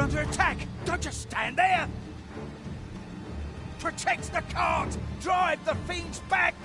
under attack! Don't just stand there! Protect the cart! Drive the fiends back!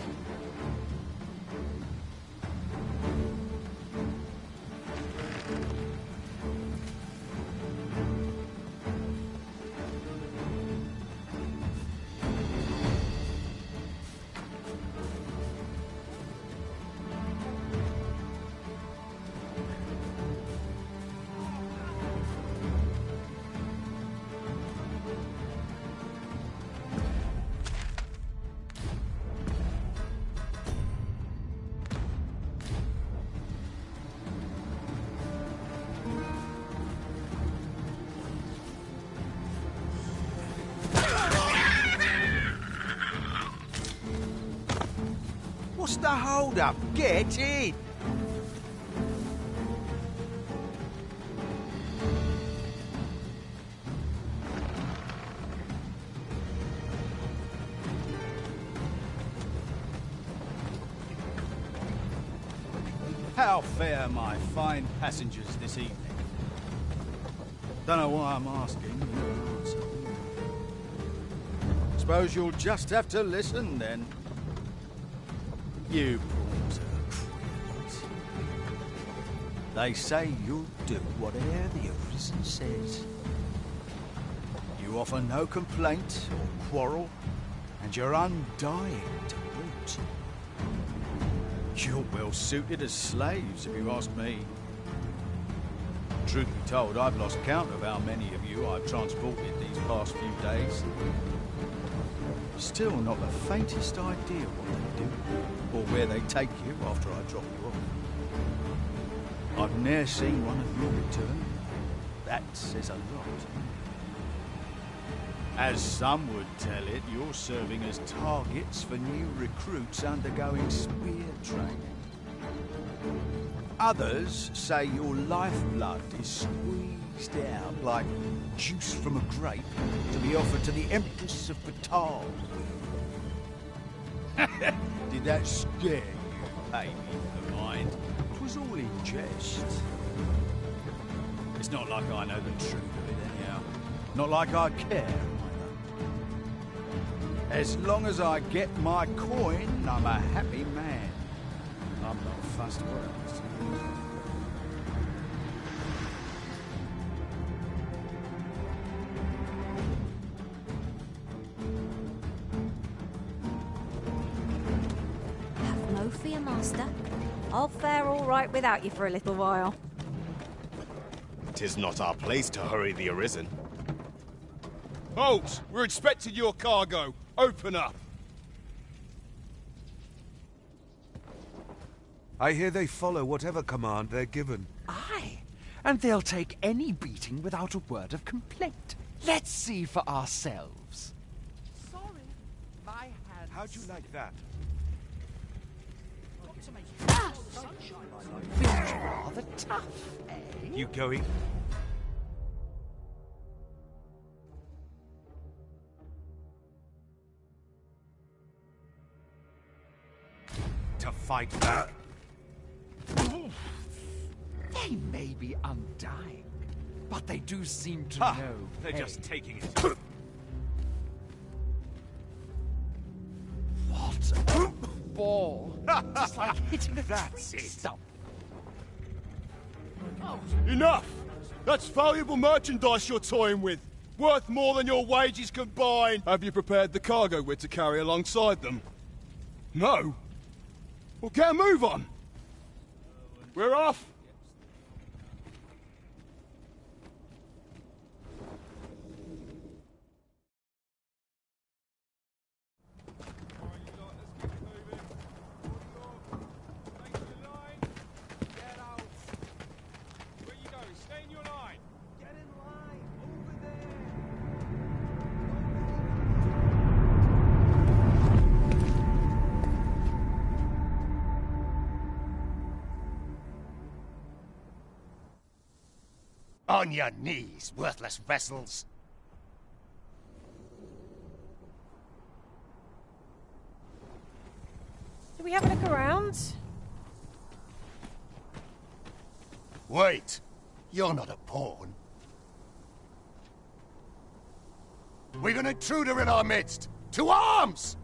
What's the hold up? Get in! How fare my fine passengers this evening? Don't know why I'm asking. You answer. Suppose you'll just have to listen then. You brought criminals. They say you'll do whatever the Arisen says. You offer no complaint or quarrel, and you're undying to root. You're well suited as slaves, if you ask me. Truth be told, I've lost count of how many of you I've transported these past few days. Still not the faintest idea what they do, or where they take you after I drop you off. I've ne'er seen one of you return. That says a lot. As some would tell it, you're serving as targets for new recruits undergoing spear training. Others say your lifeblood is squeezed out like juice from a grape to be offered to the Empress of Batal. Did that scare you, baby of mine? It was all in jest. It's not like I know the truth of it anyhow. Not like I care either. As long as I get my coin, I'm a happy man. I'm not fussed what else. Have no fear, Master. I'll fare all right without you for a little while. 'Tis not our place to hurry the Arisen. Halt! We're inspecting your cargo. Open up. I hear they follow whatever command they're given. Aye, and they'll take any beating without a word of complaint. Let's see for ourselves. Sorry, my hands. How'd you like that? Feels rather tough, eh? You going? To fight back? They may be undying, but they do seem to know. They're pain. just taking it. What a ball! Just like hitting a tree stump. Enough! That's valuable merchandise you're toying with. Worth more than your wages combined. Have you prepared the cargo we're to carry alongside them? No? Well, get a move on. We're off. On your knees, worthless vessels. Do we have a look around? Wait, you're not a pawn. We've an intruder in our midst! To arms!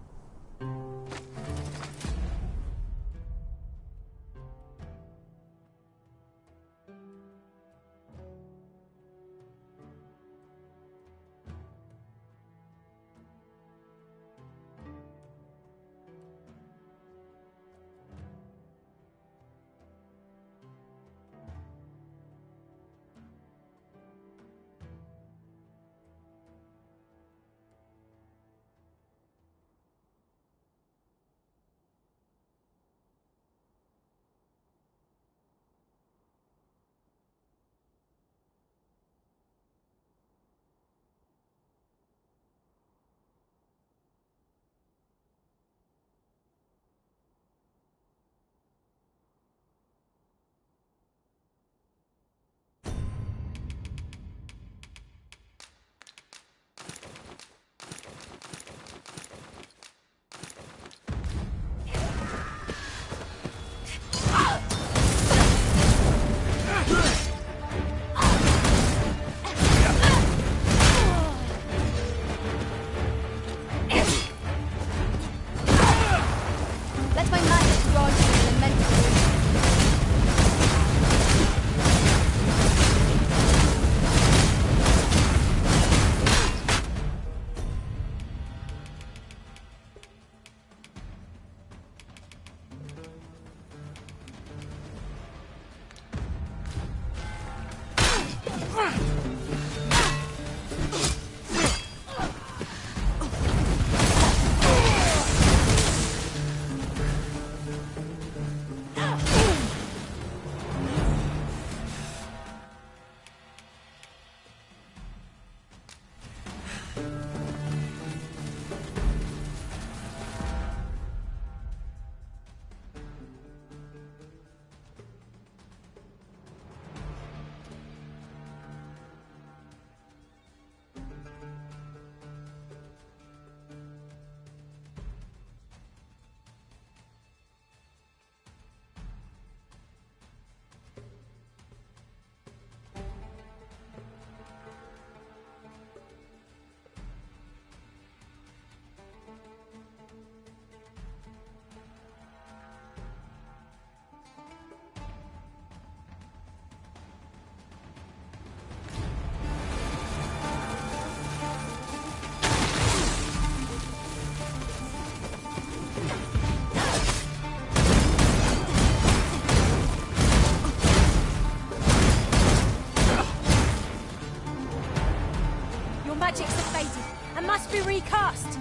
Magics have faded and must be recast.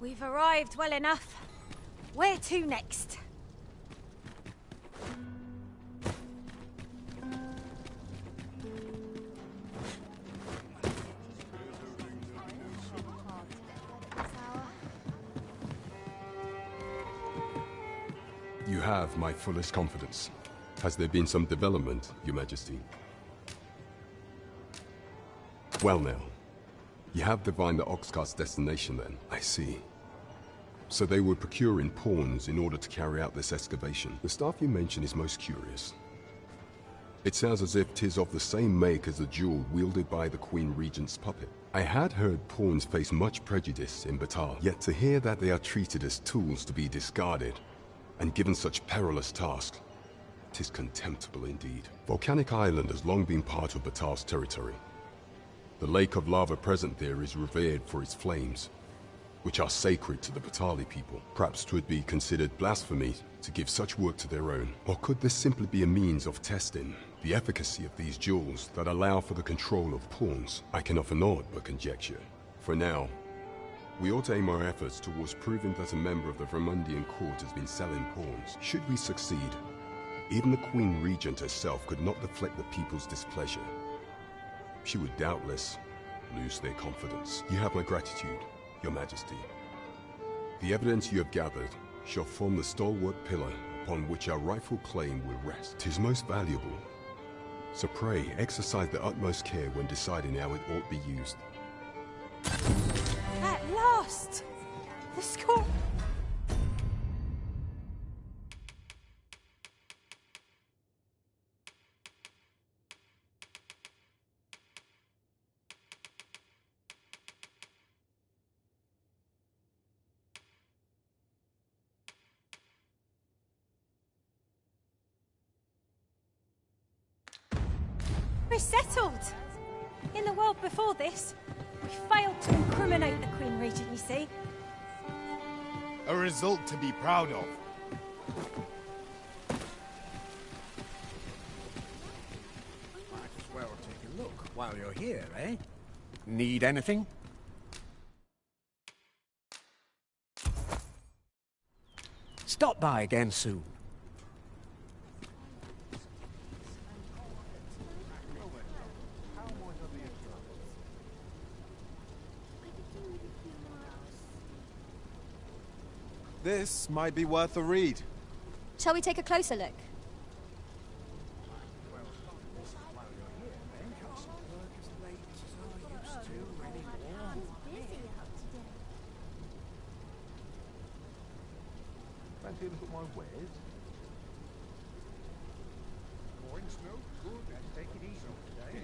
We've arrived well enough. Where to next? You have my fullest confidence. Has there been some development, Your Majesty? Well now, you have divined the Oxcart's destination then, I see. So they were procuring pawns in order to carry out this excavation. The staff you mention is most curious. It sounds as if 'tis of the same make as the jewel wielded by the Queen Regent's puppet. I had heard pawns face much prejudice in Batal, yet to hear that they are treated as tools to be discarded, and given such perilous tasks, 'tis contemptible indeed. Volcanic Island has long been part of Batal's territory. The lake of lava present there is revered for its flames, which are sacred to the Batali people. Perhaps 'twould be considered blasphemy to give such work to their own. Or could this simply be a means of testing the efficacy of these jewels that allow for the control of pawns? I can offer naught but conjecture. For now, we ought to aim our efforts towards proving that a member of the Vermundian court has been selling pawns. Should we succeed, even the Queen Regent herself could not deflect the people's displeasure. She would doubtless lose their confidence. You have my gratitude, Your Majesty. The evidence you have gathered shall form the stalwart pillar upon which our rightful claim will rest. 'Tis most valuable. So pray, exercise the utmost care when deciding how it ought be used. At last! The score! We're settled! In the world before this, we failed to incriminate the Queen Regent, you see. A result to be proud of. Might as well take a look while you're here, eh? Need anything? Stop by again soon. This might be worth a read. Shall we take a closer look? Fancy a look at my wares? Coins no good. Let's take it easy today.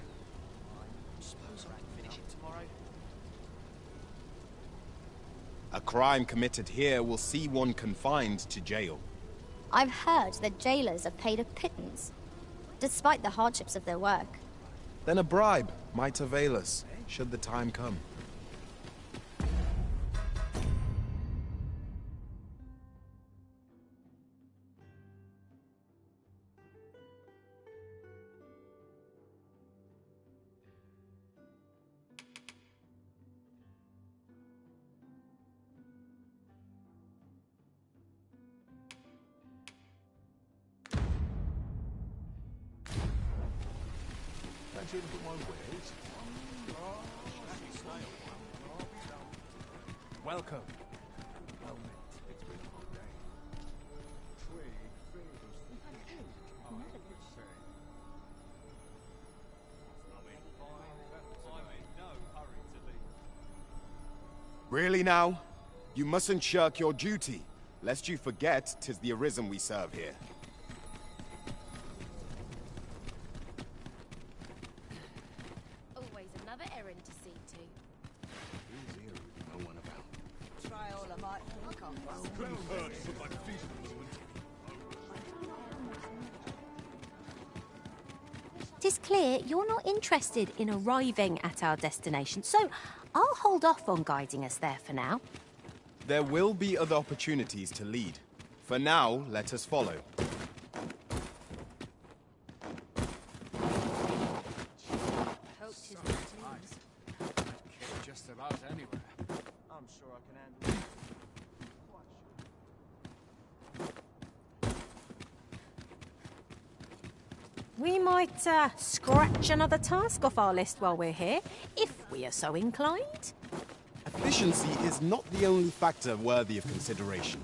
I suppose I can finish it tomorrow. A crime committed here will see one confined to jail. I've heard that jailers are paid a pittance, despite the hardships of their work. Then a bribe might avail us, should the time come. Fancy a look at my wares? Welcome. Well met. It's been a hot day. Trade favors the kitchen, I would say. Really now? You mustn't shirk your duty, lest you forget 'tis the Arisen we serve here. Always another errand to see to. Who's here with no one about? Try all I might think of. It's clear you're not interested in arriving at our destination, so I'll hold off on guiding us there for now. There will be other opportunities to lead. For now, let us follow. Just about anywhere. I'm sure I can handle it. We might scratch another task off our list while we're here, if we are so inclined. Efficiency is not the only factor worthy of consideration.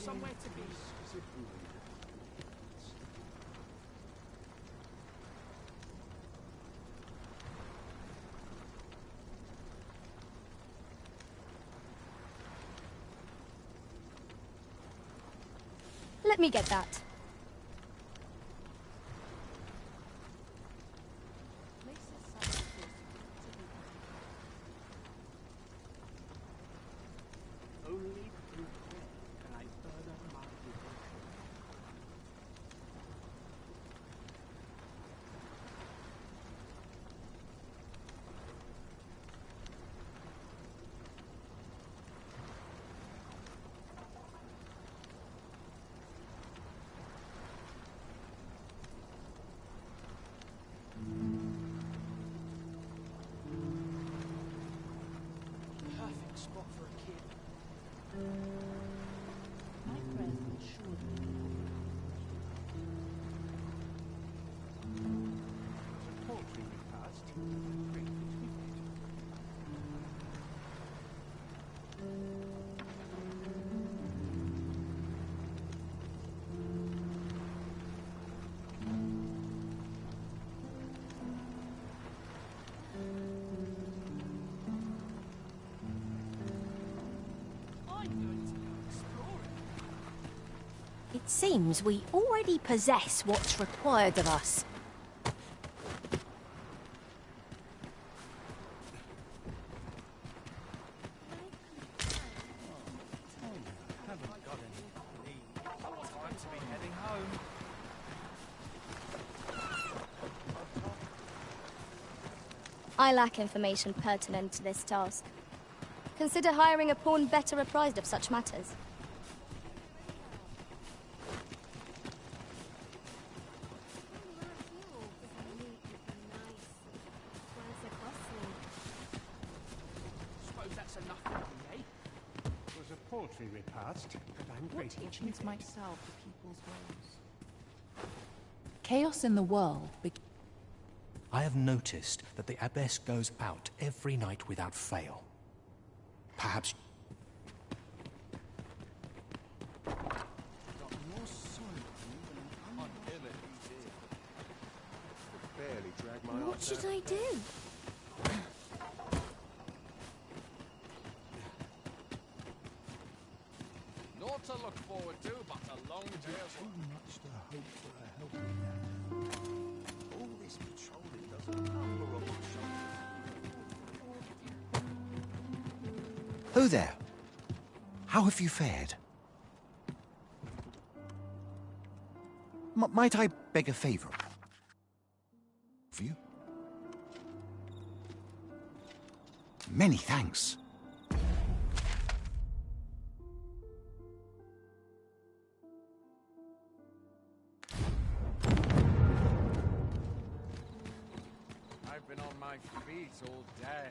somewhere to be. Let me get that. Only through prayer can I further my devotion. Perfect spot for a kid. My friend will surely be Poultry repast. Great It seems we already possess what's required of us. Haven't got any leave. Time to be heading home. I lack information pertinent to this task. Consider hiring a pawn better apprised of such matters. Suppose that's enough for me, eh? It was a poultry repast, but I'm What grateful to teachings be might fed. solve the people's woes? Chaos in the world I have noticed that the abbess goes out every night without fail. Perhaps Barely drag my What should I do? Naught to look forward to, but a long day of Too much to hope for a helping hand. All this patrolling does a number on my shoulders. Who there? How have you fared? Might I beg a favor of you? Many thanks. I've been on my feet all day.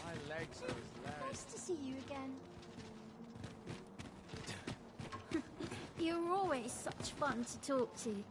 My legs are as Nice to see you again. You're always such fun to talk to.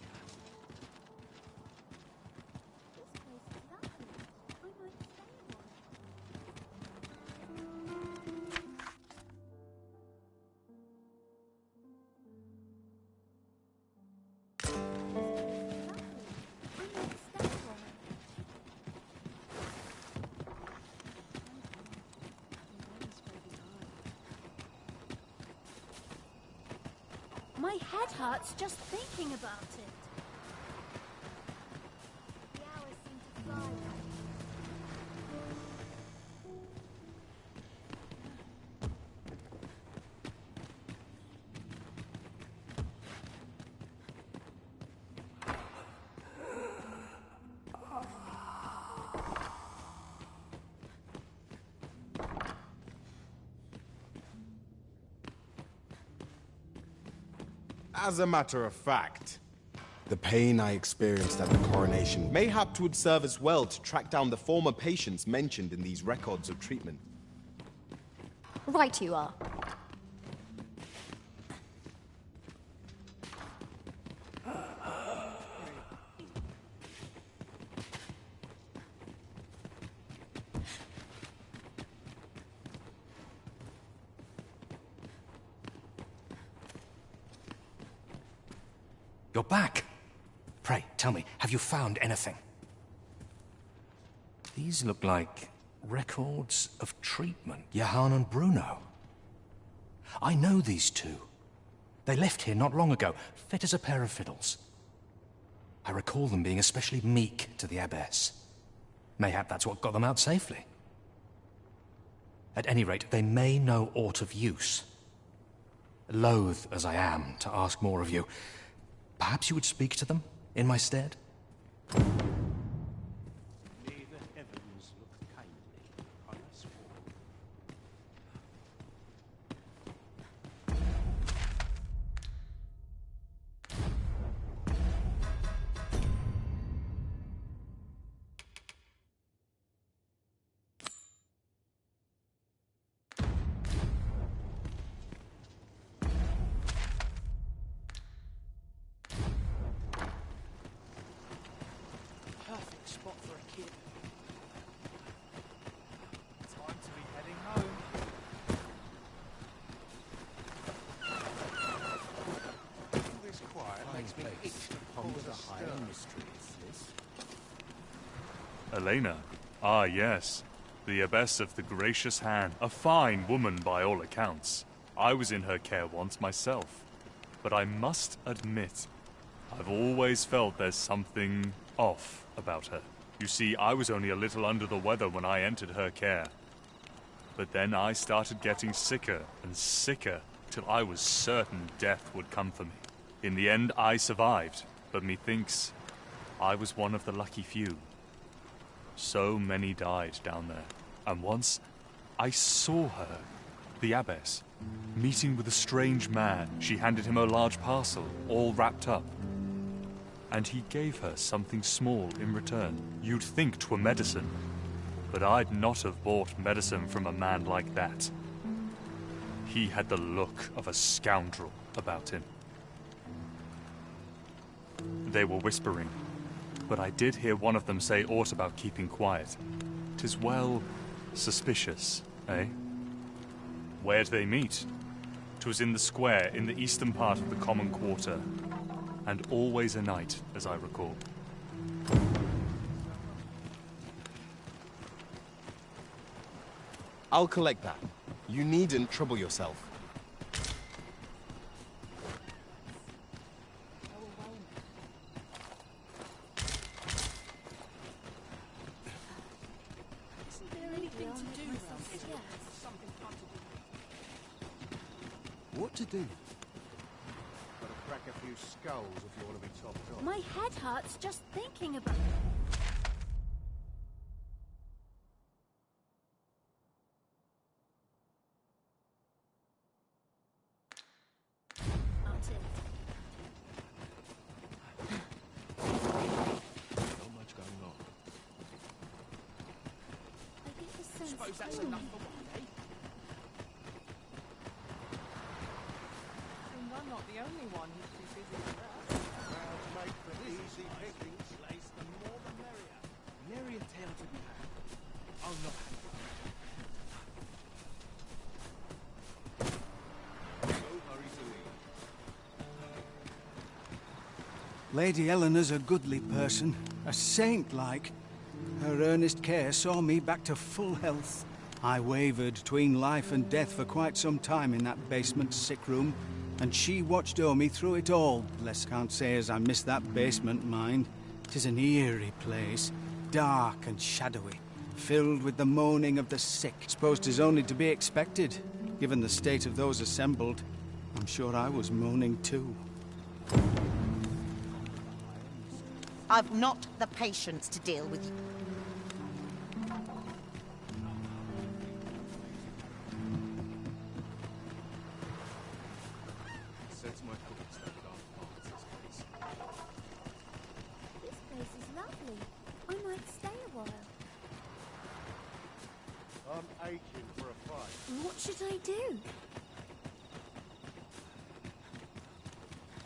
My head hurts just thinking about it. The hours seem to fly away. As a matter of fact, the pain I experienced at the coronation mayhap would serve as well to track down the former patients mentioned in these records of treatment. Right you are. You're back. Pray, tell me, have you found anything? These look like records of treatment. Johann and Bruno. I know these two. They left here not long ago, fit as a pair of fiddles. I recall them being especially meek to the abbess. Mayhap that's what got them out safely. At any rate, they may know aught of use. Loath as I am to ask more of you, perhaps you would speak to them in my stead? Spot for a kid. Time to be heading home. All this quiet makes me itch to ponder the higher mysteries, this. Elena. Ah, yes. The abbess of the Gracious Hand. A fine woman by all accounts. I was in her care once myself. But I must admit, I've always felt there's something off about her. You see, I was only a little under the weather when I entered her care. But then I started getting sicker and sicker, till I was certain death would come for me. In the end, I survived, but methinks I was one of the lucky few. So many died down there. And once, I saw her, the abbess, meeting with a strange man. She handed him a large parcel, all wrapped up. And he gave her something small in return. You'd think 'twere medicine, but I'd not have bought medicine from a man like that. He had the look of a scoundrel about him. They were whispering, but I did hear one of them say aught about keeping quiet. 'Tis well suspicious, eh? Where'd they meet? 'Twas in the square in the eastern part of the common quarter. And always a night, as I recall. I'll collect that. You needn't trouble yourself. What to do? Gotta crack a few skulls if you want to be top dog. My head hurts just thinking about it. Not much going on. I get the sense Suppose that's enough for one day. And I'm not the only one who's too busy for that. Crowds make for easy pickings. The more the merrier. Nary a tale to be had. I'll not have it. No hurry to leave. Lady Eleanor's a goodly person, a saint-like. Her earnest care saw me back to full health. I wavered between life and death for quite some time in that basement sick room, and she watched o'er me through it all. Lest can't say as I miss that basement, mind. 'Tis an eerie place, dark and shadowy, filled with the moaning of the sick. Suppose 'tis only to be expected, given the state of those assembled. I'm sure I was moaning too. I've not the patience to deal with you. Sets my thoughts that dark paths this place. This place is lovely. I might stay a while. I'm aching for a fight. What should I do?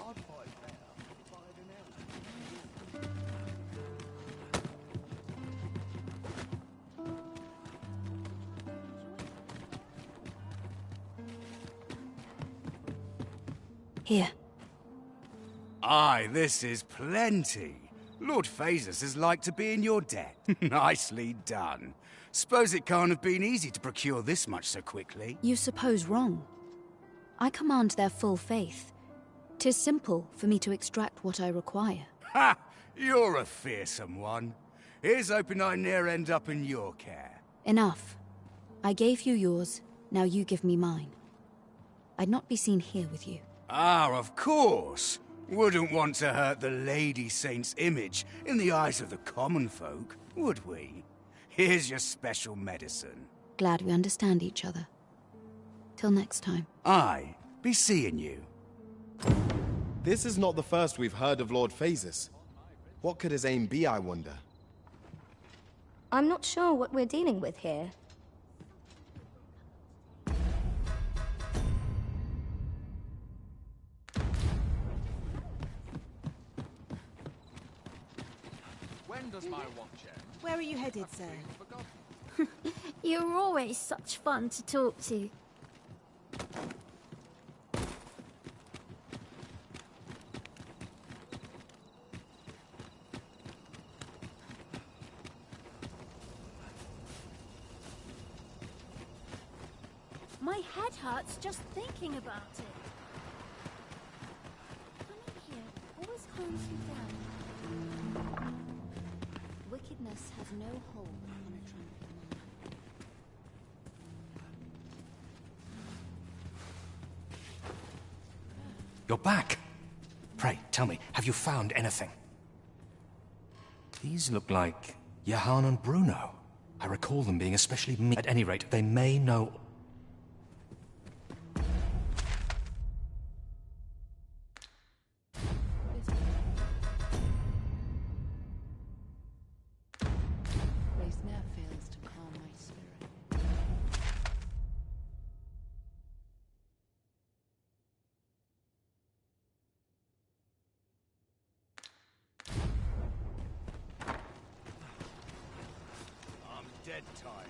I'd fight better if I had an elf. Here. Aye, this is plenty. Lord Phasus is like to be in your debt. Nicely done. Suppose it can't have been easy to procure this much so quickly. You suppose wrong. I command their full faith. 'Tis simple for me to extract what I require. Ha! You're a fearsome one. Here's hoping I ne'er end up in your care. Enough. I gave you yours, now you give me mine. I'd not be seen here with you. Ah, of course. Wouldn't want to hurt the Lady Saint's image in the eyes of the common folk, would we? Here's your special medicine. Glad we understand each other. Till next time. Aye, be seeing you. This is not the first we've heard of Lord Phasus. What could his aim be, I wonder? I'm not sure what we're dealing with here. When does my watch end? Where are you headed, sir? You're always such fun to talk to. My head hurts just thinking about it. Coming here always calms you down. Wickedness has no hold on a tranquil mind. You're back. Pray, tell me, have you found anything? These look like Johann and Bruno. I recall them being especially mean. At any rate, they may know... Place ne'er fails to calm my spirit. I'm dead tired.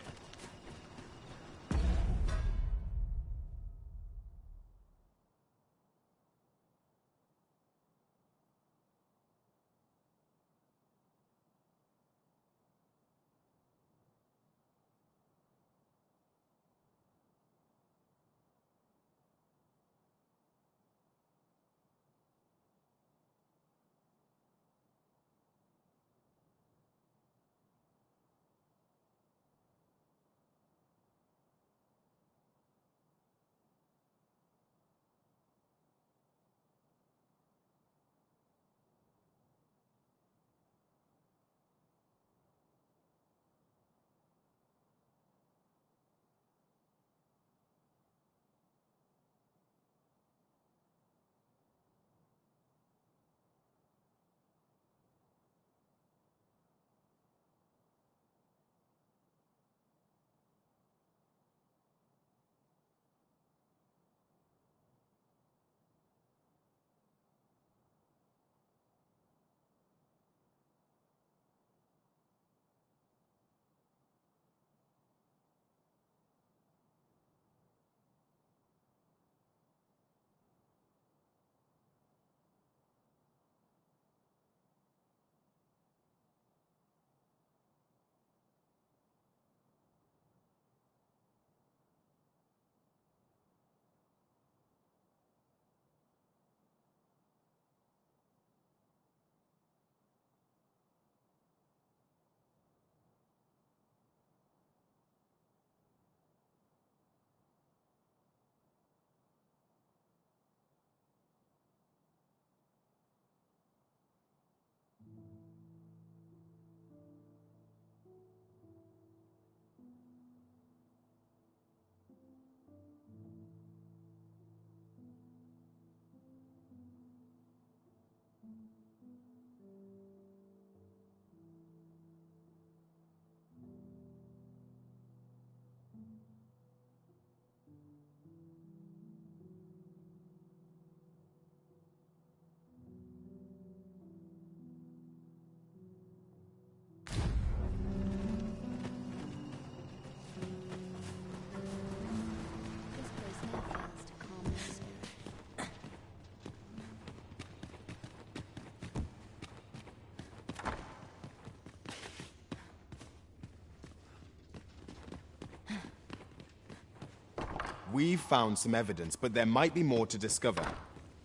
We've found some evidence, but there might be more to discover.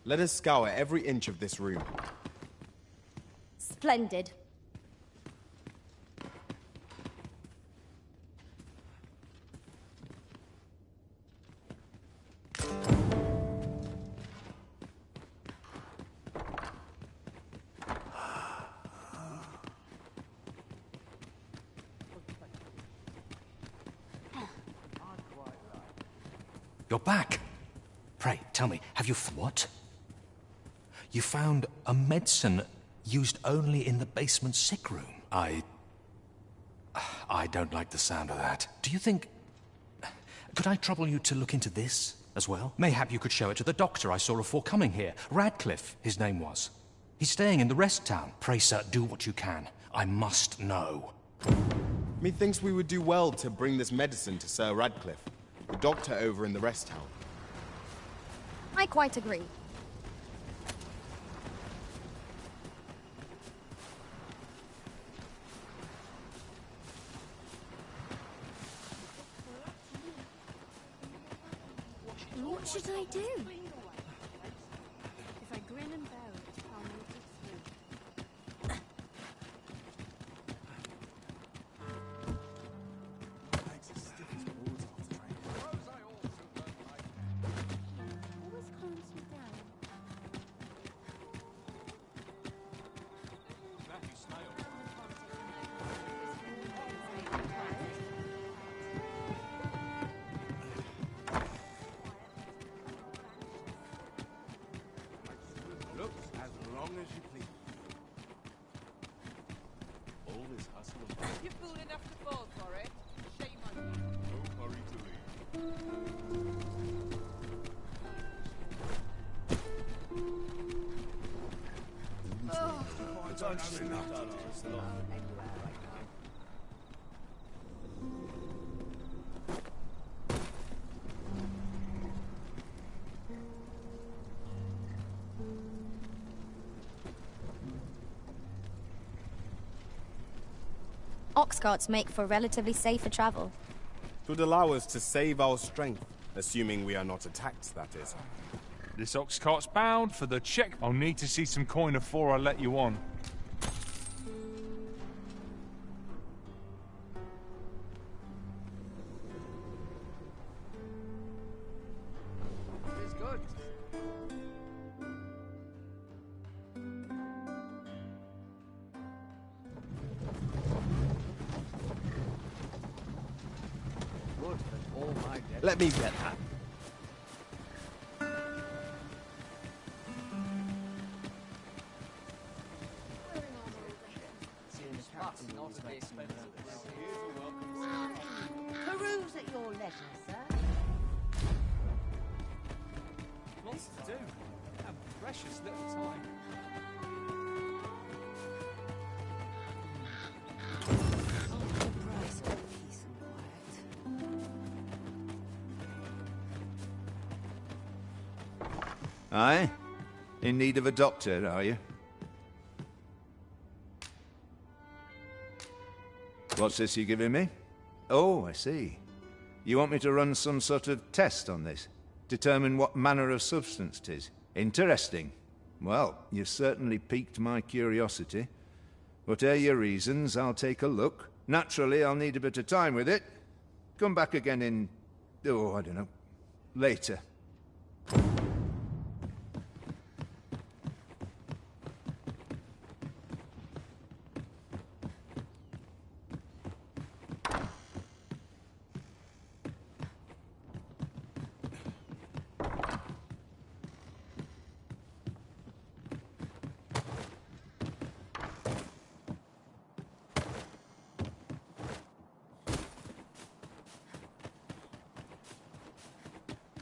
Let us scour every inch of this room. Splendid. You're back. Pray, tell me, have you... What? You found a medicine used only in the basement sick room. I don't like the sound of that. Do you think... Could I trouble you to look into this as well? Mayhap you could show it to the doctor I saw before coming here. Radcliffe, his name was. He's staying in the rest town. Pray, sir, do what you can. I must know. Methinks we would do well to bring this medicine to Sir Radcliffe, the doctor over in the rest town. I quite agree. What should I do? If I grin and bear it, I'll make it through. Always calms me down. Look, as long as you please. All this hustle and bustle. You're fool enough to fall for it. Shame on you. No hurry to leave. Don't have enough to Ox carts make for relatively safer travel. It would allow us to save our strength, assuming we are not attacked, that is. This ox cart's bound for the check. I'll need to see some coin before I let you on. It's good. Good that all my debt. Let me get that. Peruse at your leisure, sir. Lots to do. And precious little time. Aye? In need of a doctor, are you? What's this you're giving me? Oh, I see. You want me to run some sort of test on this? Determine what manner of substance 'tis? Interesting. Well, you've certainly piqued my curiosity. Whatever your reasons, I'll take a look. Naturally, I'll need a bit of time with it. Come back again in... oh, I don't know. Later.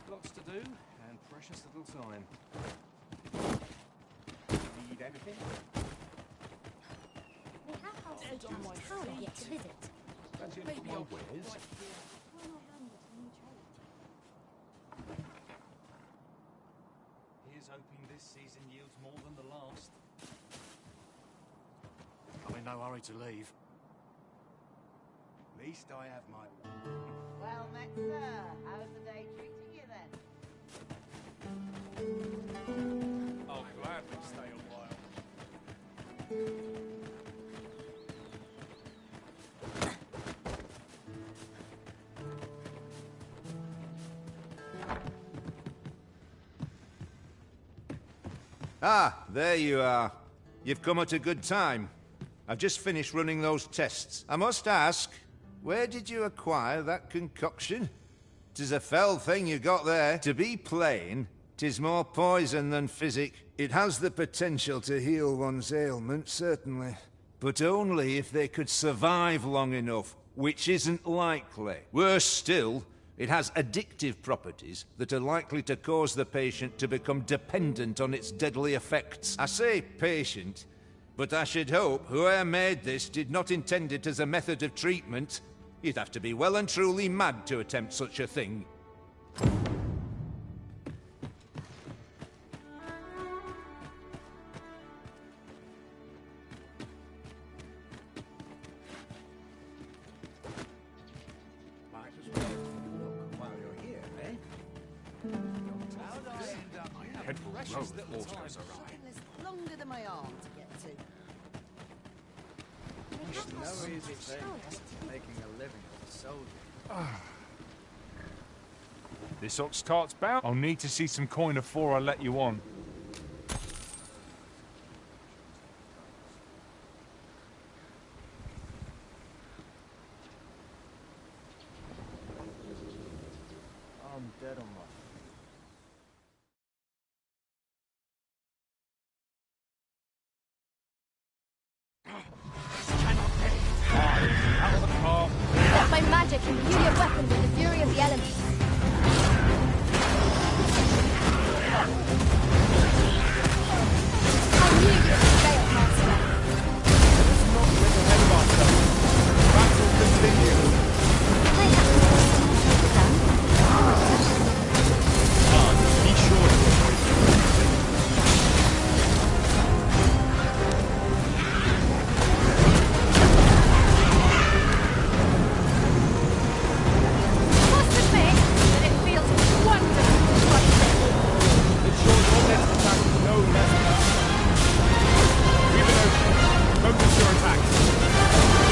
Lots to do, and precious little time. Need anything? We have houses in town yet to visit. Maybe I'll wares. Here's hoping this season yields more than the last. I'm in no hurry to leave. At least I have my... Well met, sir. How's the day treating you could stay a while. Ah, there you are. You've come at a good time. I've just finished running those tests. I must ask, where did you acquire that concoction? 'Tis a fell thing you got there. To be plain, 'tis more poison than physic. It has the potential to heal one's ailment, certainly. But only if they could survive long enough, which isn't likely. Worse still, it has addictive properties that are likely to cause the patient to become dependent on its deadly effects. I say patient, but I should hope whoever made this did not intend it as a method of treatment. You'd have to be well and truly mad to attempt such a thing. Might as well look while you're here, eh? Head will roll if autos arrive. It's longer than my arm to get to. It's no easy thing, making a living as a soldier. This ox cart's bound. I'll need to see some coin before I let you on. I'm dead on my Out of the car. Let my magic imbue your weapon with the fury of the elements. I knew you would fail, Master. Let's not get ahead of ourselves. The battle continues. Be sure to avoid Must admit that it feels wonderful to watch this. It's sure your next attack is no less We've an ocean. Focus your attacks.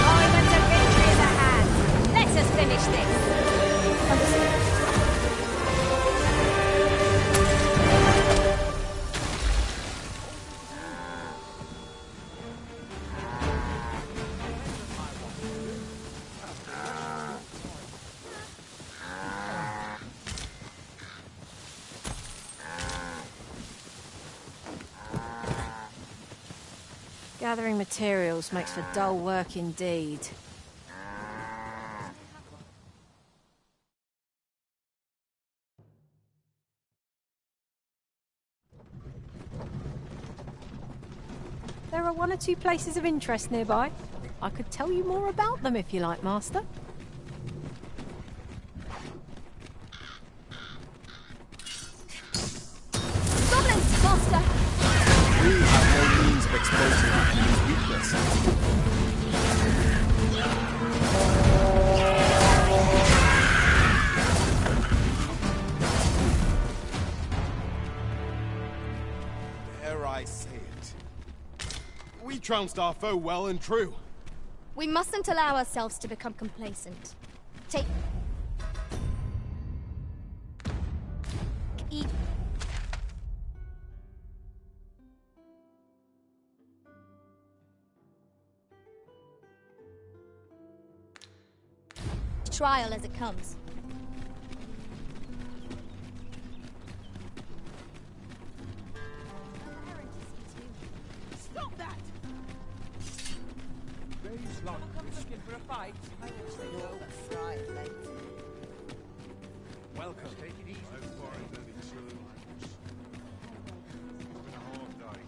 Diamonds of victory in the hand. Let us finish this. Gathering materials makes for dull work indeed. There are one or two places of interest nearby. I could tell you more about them if you like, Master. Goblins, Master! We have no means of exposing our enemy's weakness. Dare I say it? We trounced our foe well and true. We mustn't allow ourselves to become complacent. Take... Eat... trial as it comes. Stop that! Someone comes looking for a fight. Welcome. Take it easy. How far is that in Saloon? Been a hard day.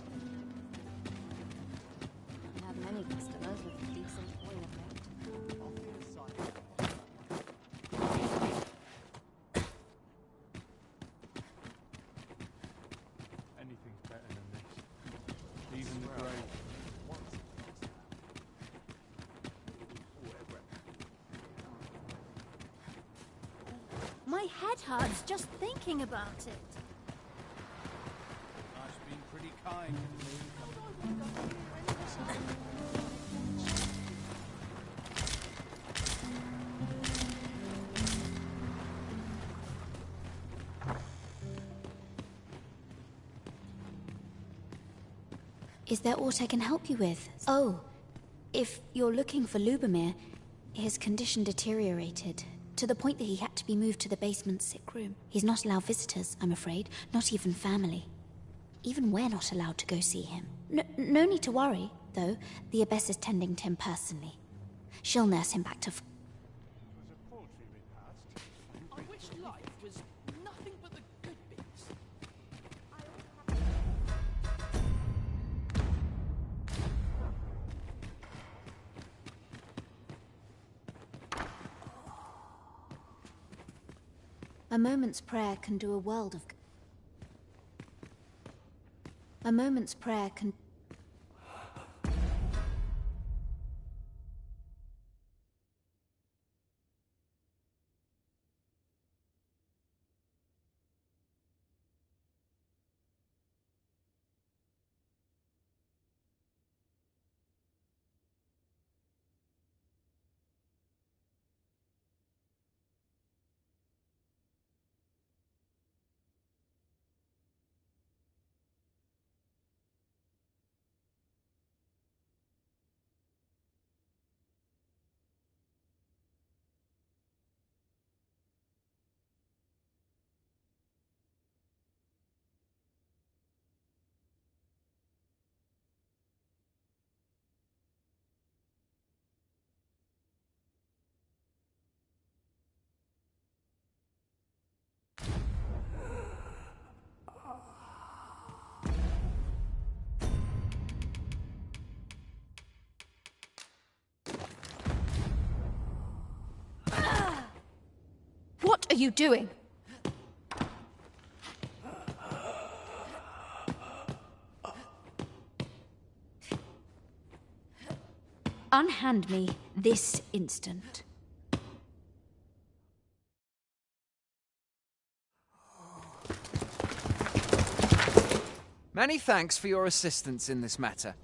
I have many customers with decent coin effect. Anything's better than this. Even the grave. My head hurts just thinking about it. Life's been pretty kind Is there aught I can help you with? Oh, if you're looking for Lubomir, his condition deteriorated to the point that he had to be moved to the basement sick room. He's not allowed visitors, I'm afraid, not even family. Even we're not allowed to go see him. No need to worry, though. The Abbess is tending to him personally. She'll nurse him back to I wish life was nothing but the good bits. A moment's prayer can do a world of... A moment's prayer can... What are you doing? Unhand me this instant. Many thanks for your assistance in this matter.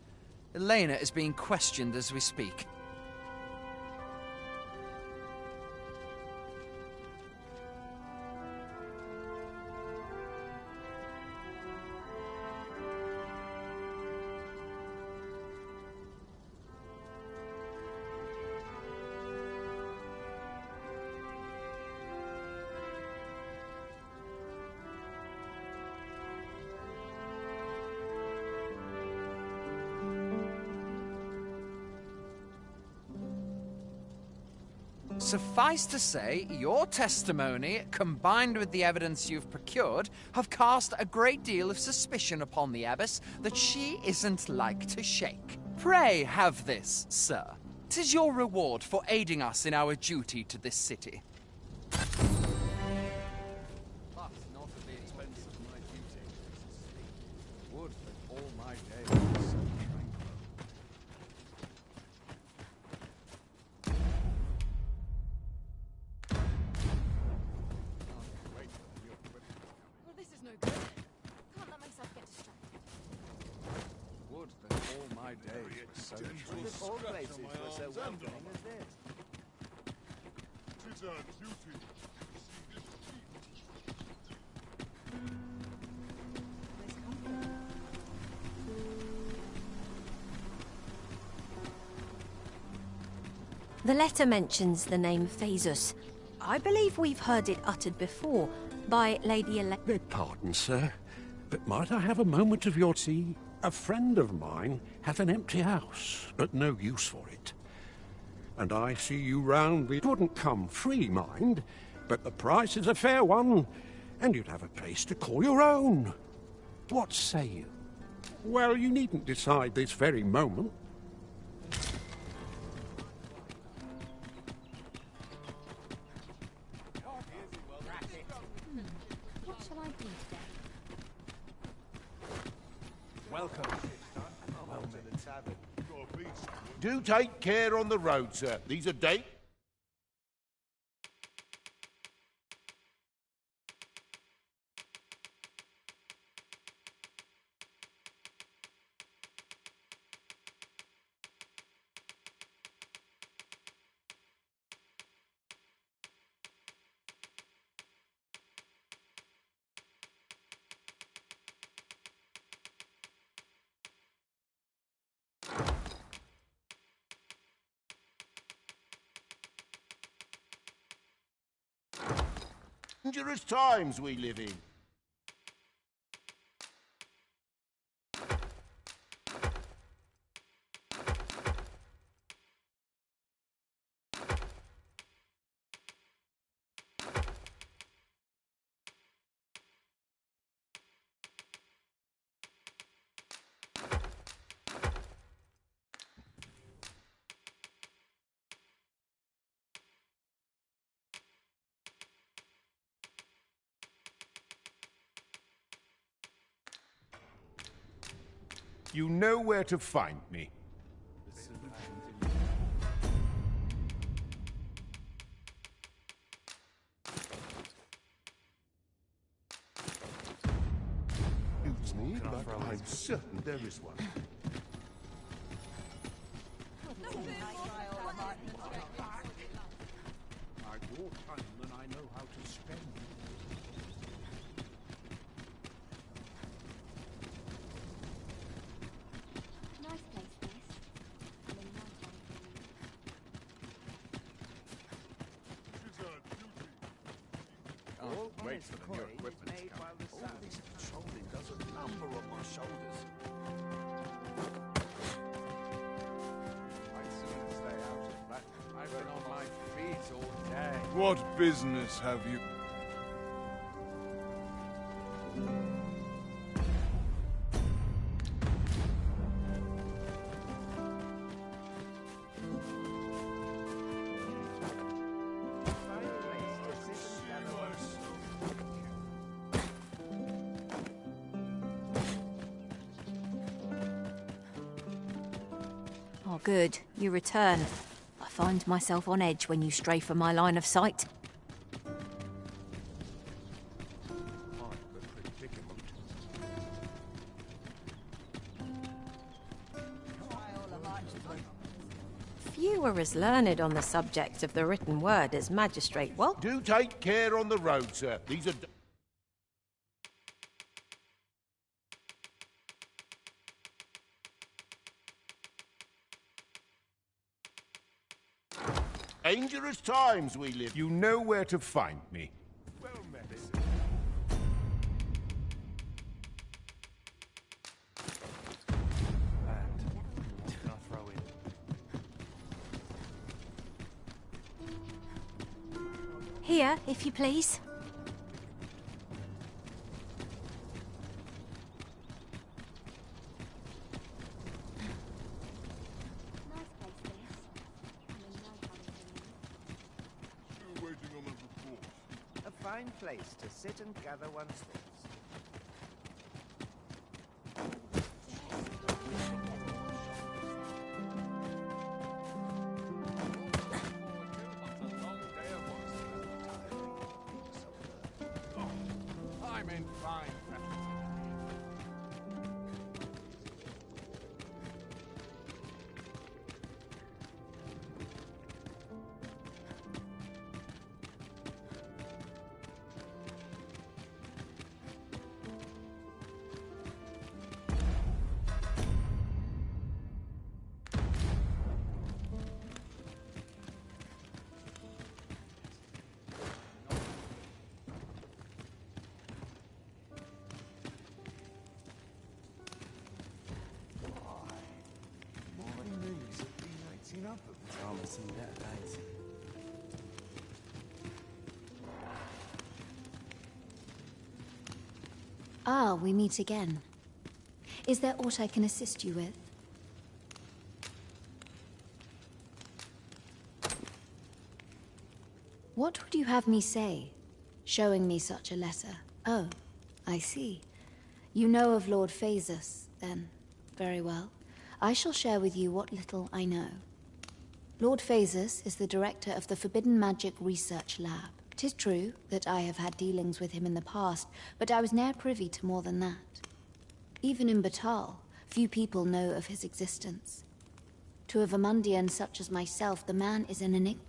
Elena is being questioned as we speak. Suffice to say, your testimony, combined with the evidence you've procured, have cast a great deal of suspicion upon the Abbess that she isn't like to shake. Pray have this, sir. 'Tis your reward for aiding us in our duty to this city. But not at the expense of my duty. Would that all my days were so tranquil. Well, this is no good. Can't let myself get distracted. Would that all my days were so tranquil. If all places were so welcoming as this. Tis our duty to see this The letter mentions the name Phaesus. I believe we've heard it uttered before by Lady Beg pardon, sir, but might I have a moment of your tea? A friend of mine hath an empty house, but no use for it. And I see you round with... wouldn't come free, mind, but the price is a fair one, and you'd have a place to call your own. What say you? Well, you needn't decide this very moment. What shall I do today? Welcome. Do take care on the road, sir. These are date. Dangerous times we live in. You know where to find me. Excuse me, but I'm certain there is one. I've more time than I know how to spend. Nice place, this. Oh, wait for the new equipment to come. Oh, this patrolling does a number on my shoulders. I'd sooner stay out of that. I've been on my feet all day. What business have you? Oh, good. You return. I find myself on edge when you stray from my line of sight. Few are as learned on the subject of the written word as Magistrate Well. Do take care on the road, sir. These are... Dangerous times we live. You know where to find me. Well met. Can I throw in? Here, if you please. A fine place to sit and gather one's thoughts. I'm in fine. Ah, we meet again. Is there aught I can assist you with? What would you have me say, showing me such a letter? Oh, I see. You know of Lord Phaesus, then. Very well. I shall share with you what little I know. Lord Phaesus is the director of the Forbidden Magic Research Lab. 'Tis true that I have had dealings with him in the past, but I was ne'er privy to more than that. Even in Batal, few people know of his existence. To a Vermundian such as myself, the man is an enigma.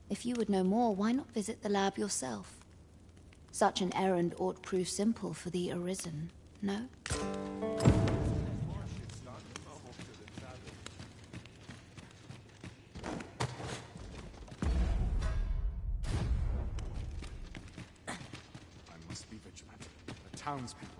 If you would know more, why not visit the lab yourself? Such an errand ought prove simple for the Arisen, no? I must be vigilant. The townspeople.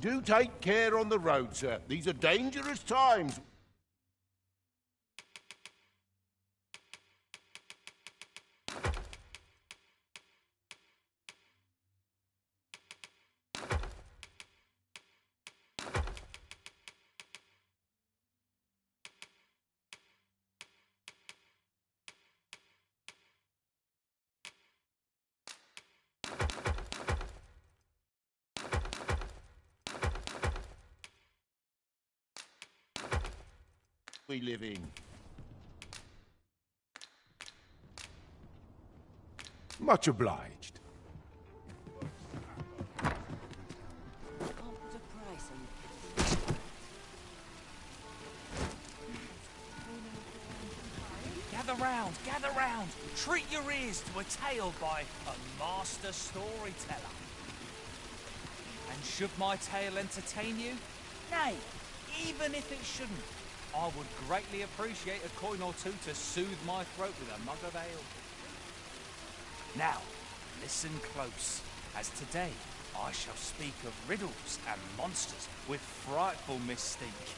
Do take care on the road, sir. These are dangerous times. We live in. Much obliged. Gather round. Treat your ears to a tale by a master storyteller. And should my tale entertain you? Nay, even if it shouldn't, I would greatly appreciate a coin or two to soothe my throat with a mug of ale. Now, listen close, as today I shall speak of riddles and monsters with frightful mystique.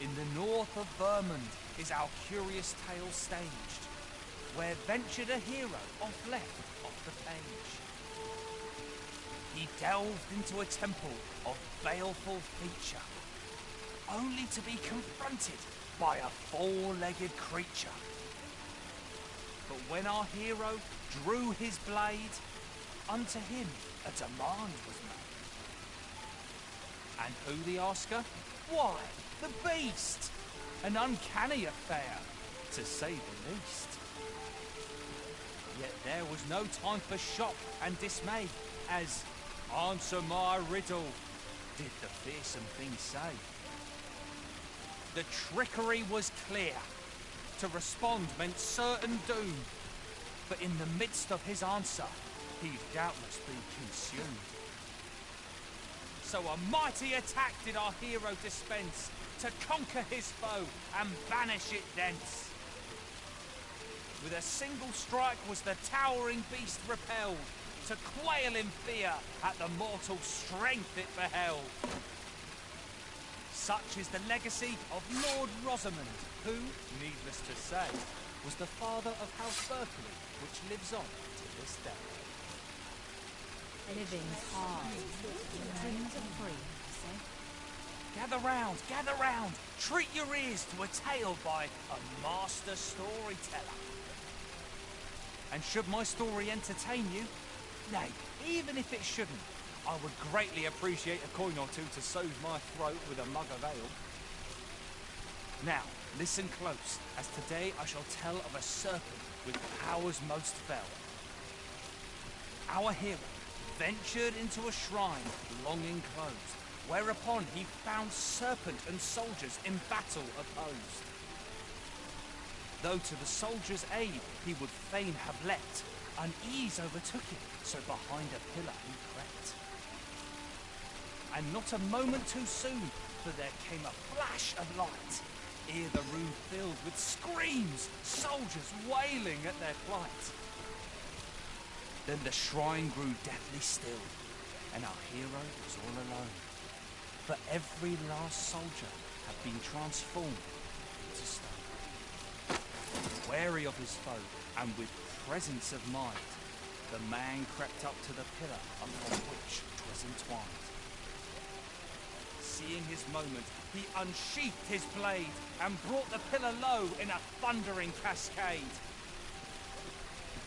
In the north of Vermund is our curious tale staged, where ventured a hero off the page. He delved into a temple of baleful feature, only to be confronted by a four-legged creature. But when our hero drew his blade, unto him a demand was made. And who the asker? Why, the beast! An uncanny affair, to say the least. Yet there was no time for shock and dismay, as, "Answer my riddle," did the fearsome thing say. The trickery was clear. To respond meant certain doom. But in the midst of his answer, he'd doubtless be consumed. So a mighty attack did our hero dispense, to conquer his foe and banish it thence. With a single strike was the towering beast repelled, to quail in fear at the mortal strength it beheld. Such is the legacy of Lord Rosamond, who, needless to say, was the father of House Berkeley, which lives on to this day. Living's hard. Dreams are free, you say? Gather round, treat your ears to a tale by a master storyteller. And should my story entertain you, nay, even if it shouldn't, I would greatly appreciate a coin or two to soothe my throat with a mug of ale. Now, listen close, as today I shall tell of a serpent with powers most fell. Our hero ventured into a shrine long enclosed, whereupon he found serpent and soldiers in battle opposed. Though to the soldiers' aid he would fain have leapt, unease overtook him, so behind a pillar he crept. And not a moment too soon, for there came a flash of light, ere the room filled with screams, soldiers wailing at their plight. Then the shrine grew deathly still, and our hero was all alone, for every last soldier had been transformed into stone. Wary of his foe, and with presence of mind, the man crept up to the pillar upon which 'twas entwined. Seeing his moment, he unsheathed his blade, and brought the pillar low in a thundering cascade.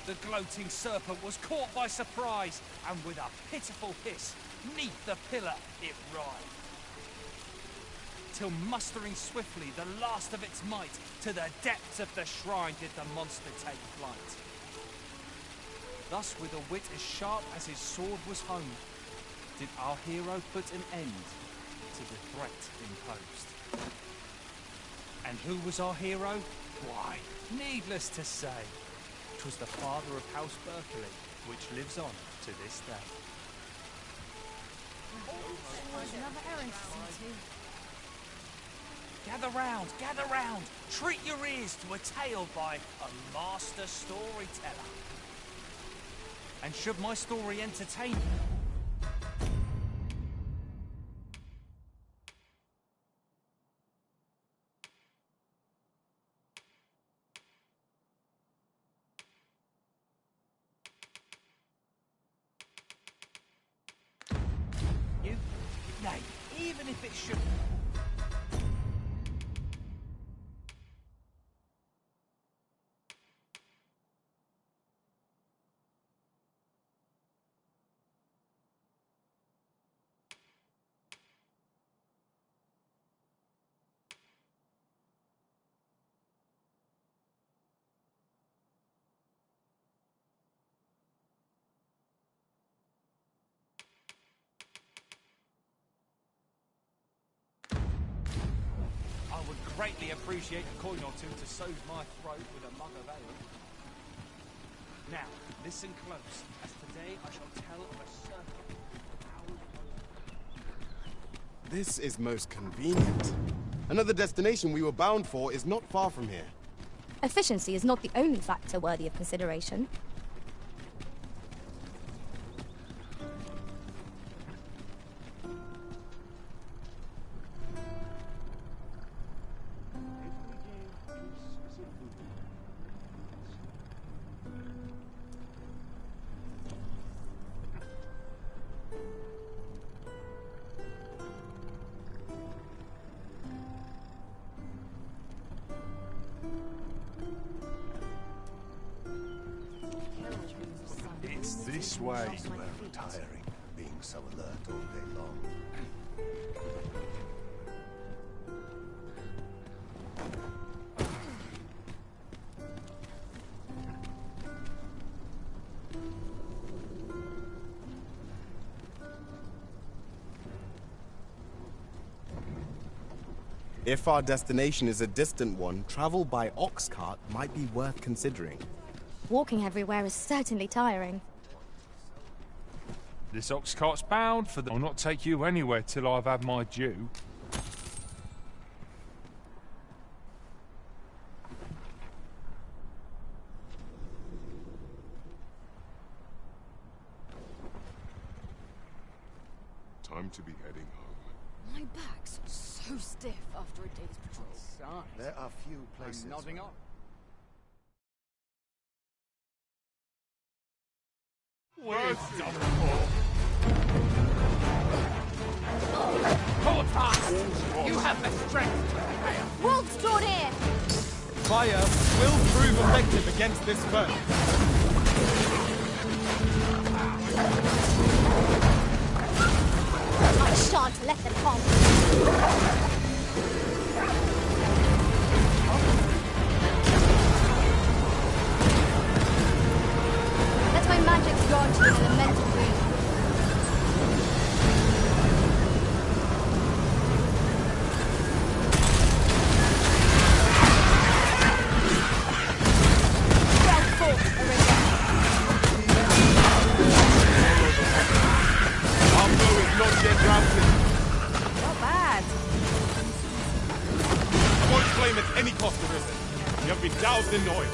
The gloating serpent was caught by surprise, and with a pitiful hiss, 'neath the pillar it writhed. Till mustering swiftly the last of its might, to the depths of the shrine did the monster take flight. Thus, with a wit as sharp as his sword was honed, did our hero put an end to the threat imposed. And who was our hero? Why, needless to say, 'twas the father of House Berkeley, which lives on to this day. There's another errand to see to. Gather round, treat your ears to a tale by a master storyteller. And should my story entertain you, nay, even if it shouldn't. I would greatly appreciate a coin or two to soothe my throat with a mug of ale. Now, listen close, as today I shall tell of a serpent. This is most convenient. Another destination we were bound for is not far from here. Efficiency is not the only factor worthy of consideration. swear you weren't tiring, being so alert all day long. If our destination is a distant one, travel by ox cart might be worth considering. Walking everywhere is certainly tiring. This ox cart's bound for the... I'll not take you anywhere till I've had my due. Time to be heading home. My back's so stiff after a day's patrol. There are few places. Nodding on. Where's done for? Cortas! You have the strength to prevail. Wolves stored in! Fire will prove effective against this foe. I shan't let them come. Let my magic grant you an elemental boon. Well fought, Arena. Our foe is not yet routed. Not bad. I won't flame at any cost, Arisen. You have been doused in oil.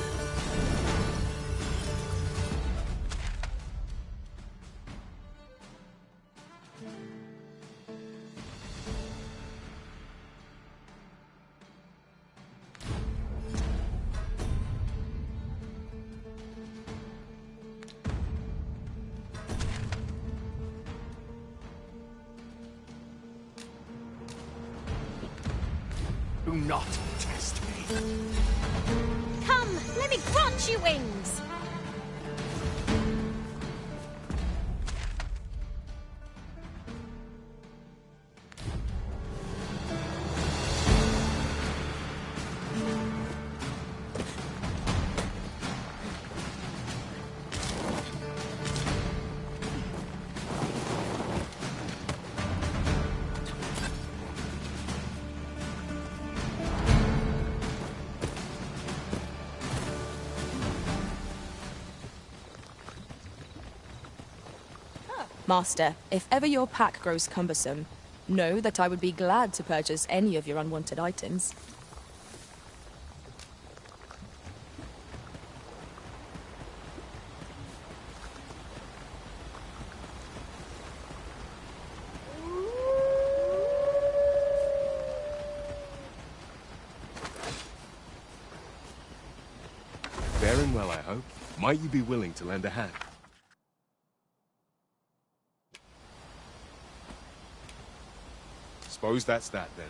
Do not test me. Come, let me grant you wings. Master, if ever your pack grows cumbersome, know that I would be glad to purchase any of your unwanted items. Faring well, I hope. Might you be willing to lend a hand? Suppose that's that, then.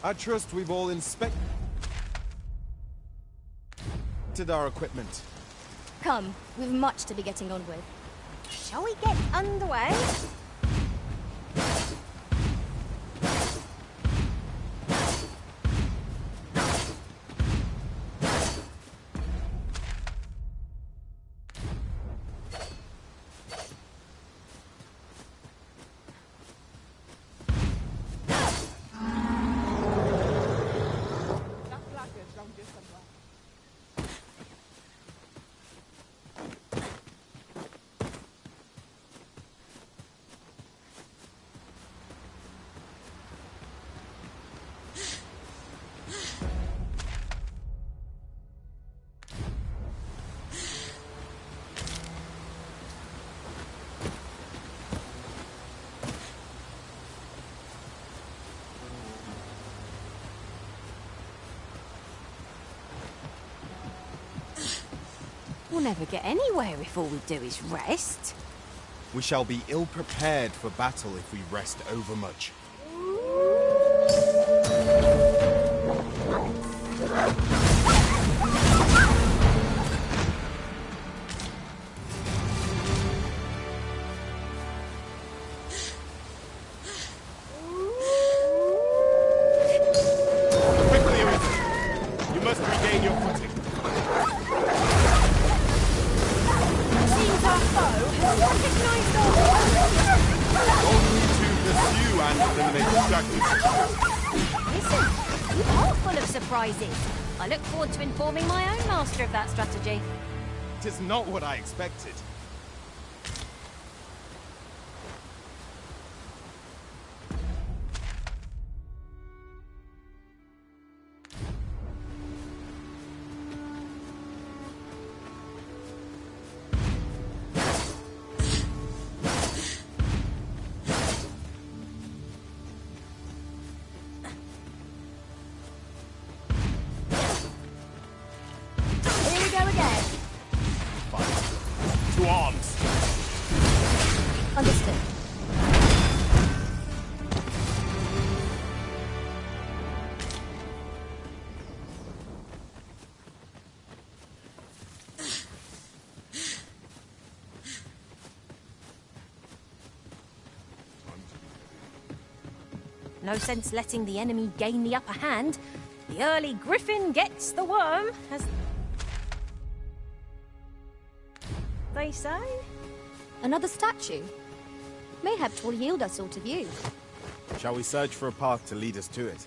I trust we've all inspected our equipment. Come, we've much to be getting on with. Shall we get underway? We'll never get anywhere if all we do is rest. We shall be ill-prepared for battle if we rest overmuch. Quickly, Arthur! You must regain your footing. Seems our foe has recognized our... Only to pursue and eliminate distractions. Listen, you are full of surprises. I look forward to informing my own master of that strategy. It is not what I expected. Here we go again. To arms! Understood. No sense letting the enemy gain the upper hand. The early griffin gets the worm, as they say. Another statue? Mayhap 'twill yield us all to view. Shall we search for a path to lead us to it?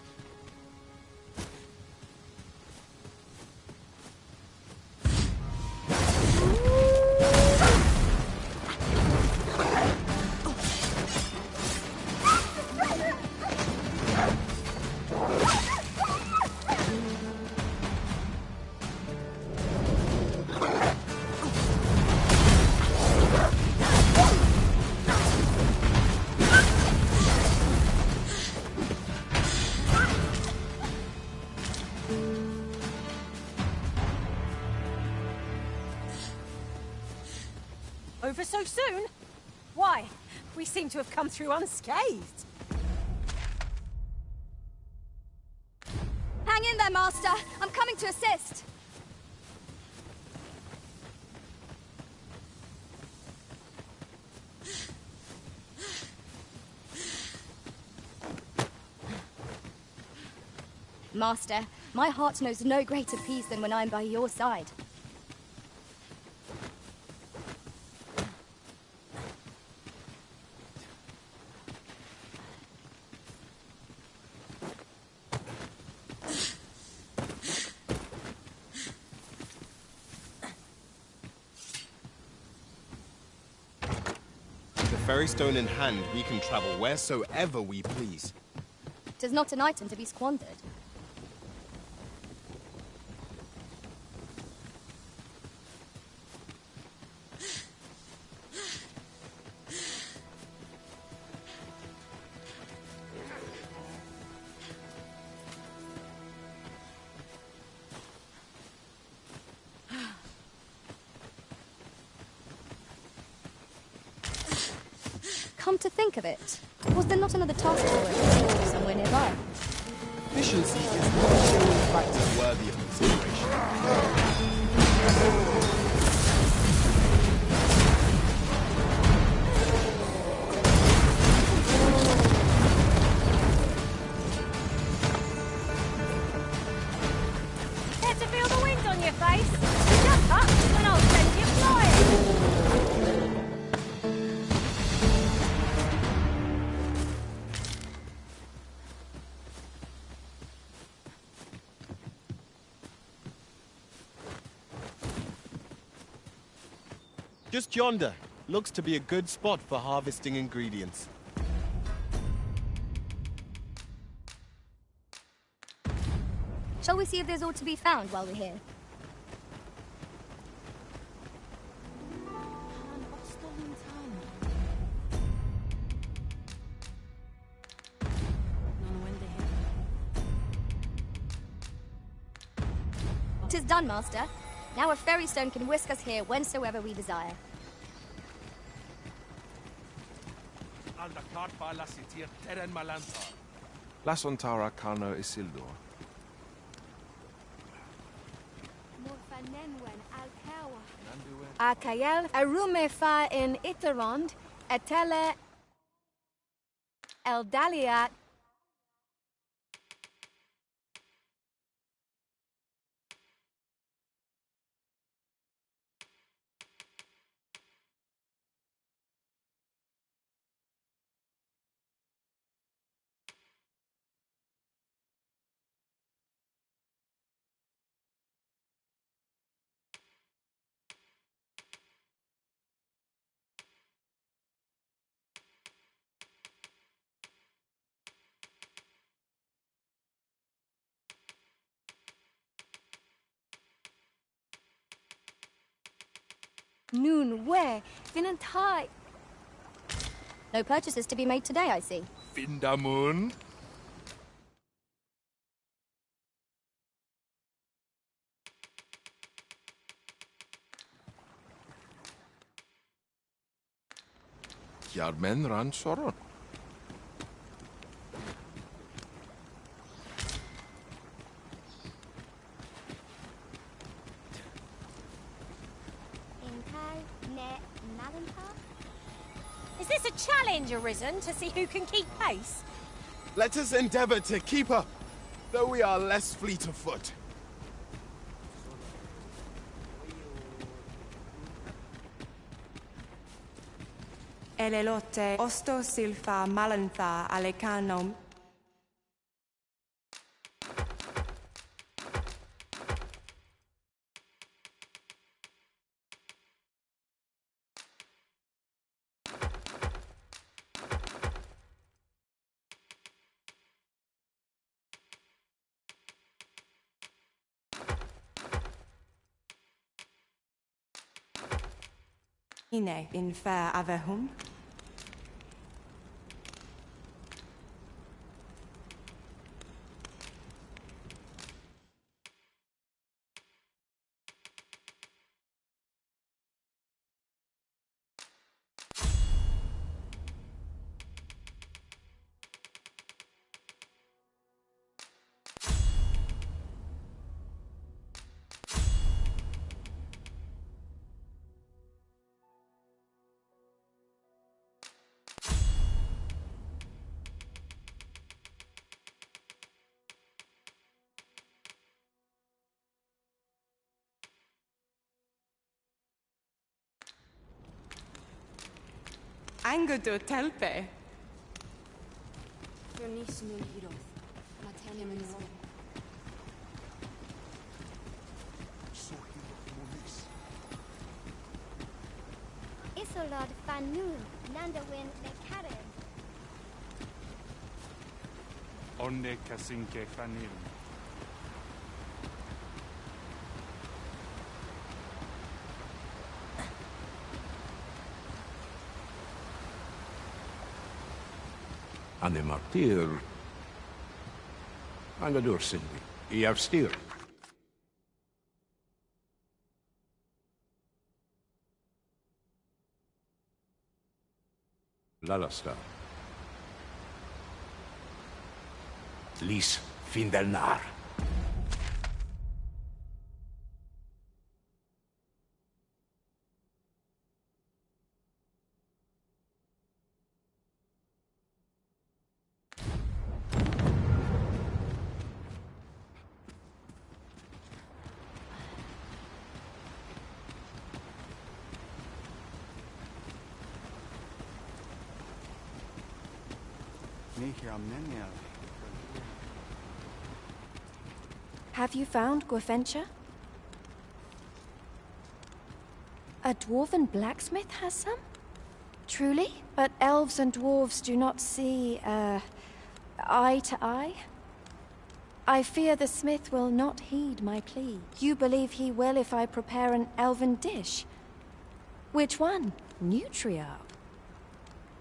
Over so soon? Why? We seem to have come through unscathed. Hang in there, Master! I'm coming to assist! Master, my heart knows no greater peace than when I'm by your side. Ferry stone in hand, we can travel wheresoever we please. 'Tis not an item to be squandered. Come to think of it, was there not another task force somewhere nearby? Efficiency is not the only factor worthy of consideration. Just yonder. Looks to be a good spot for harvesting ingredients. Shall we see if there's aught to be found while we're here? Tis done, Master. Now a fairy stone can whisk us here whensoever we desire. Las Ontara Kano Isildur. Akayel arume fa in Itarond, etele eldalia. Noon, where? Finantai. No purchases to be made today, I see. Findamun. Yarmen ran soron. Is this a challenge arisen to see who can keep pace? Let us endeavor to keep up, though we are less fleet of foot. Elelote osto silfa malantha alekanom. Ine in fair avehum. Angudu telpe. Isolod fanun, nandawin nekaren. Onne kasinke fanil. Anne martyr. Angadur Cindy. I avstyr. Lalasta. Lis Findelnar. Have you found Gwefencha? A dwarven blacksmith has some? Truly? But elves and dwarves do not see, eye to eye? I fear the smith will not heed my plea. You believe he will if I prepare an elven dish? Which one? Nutriarb.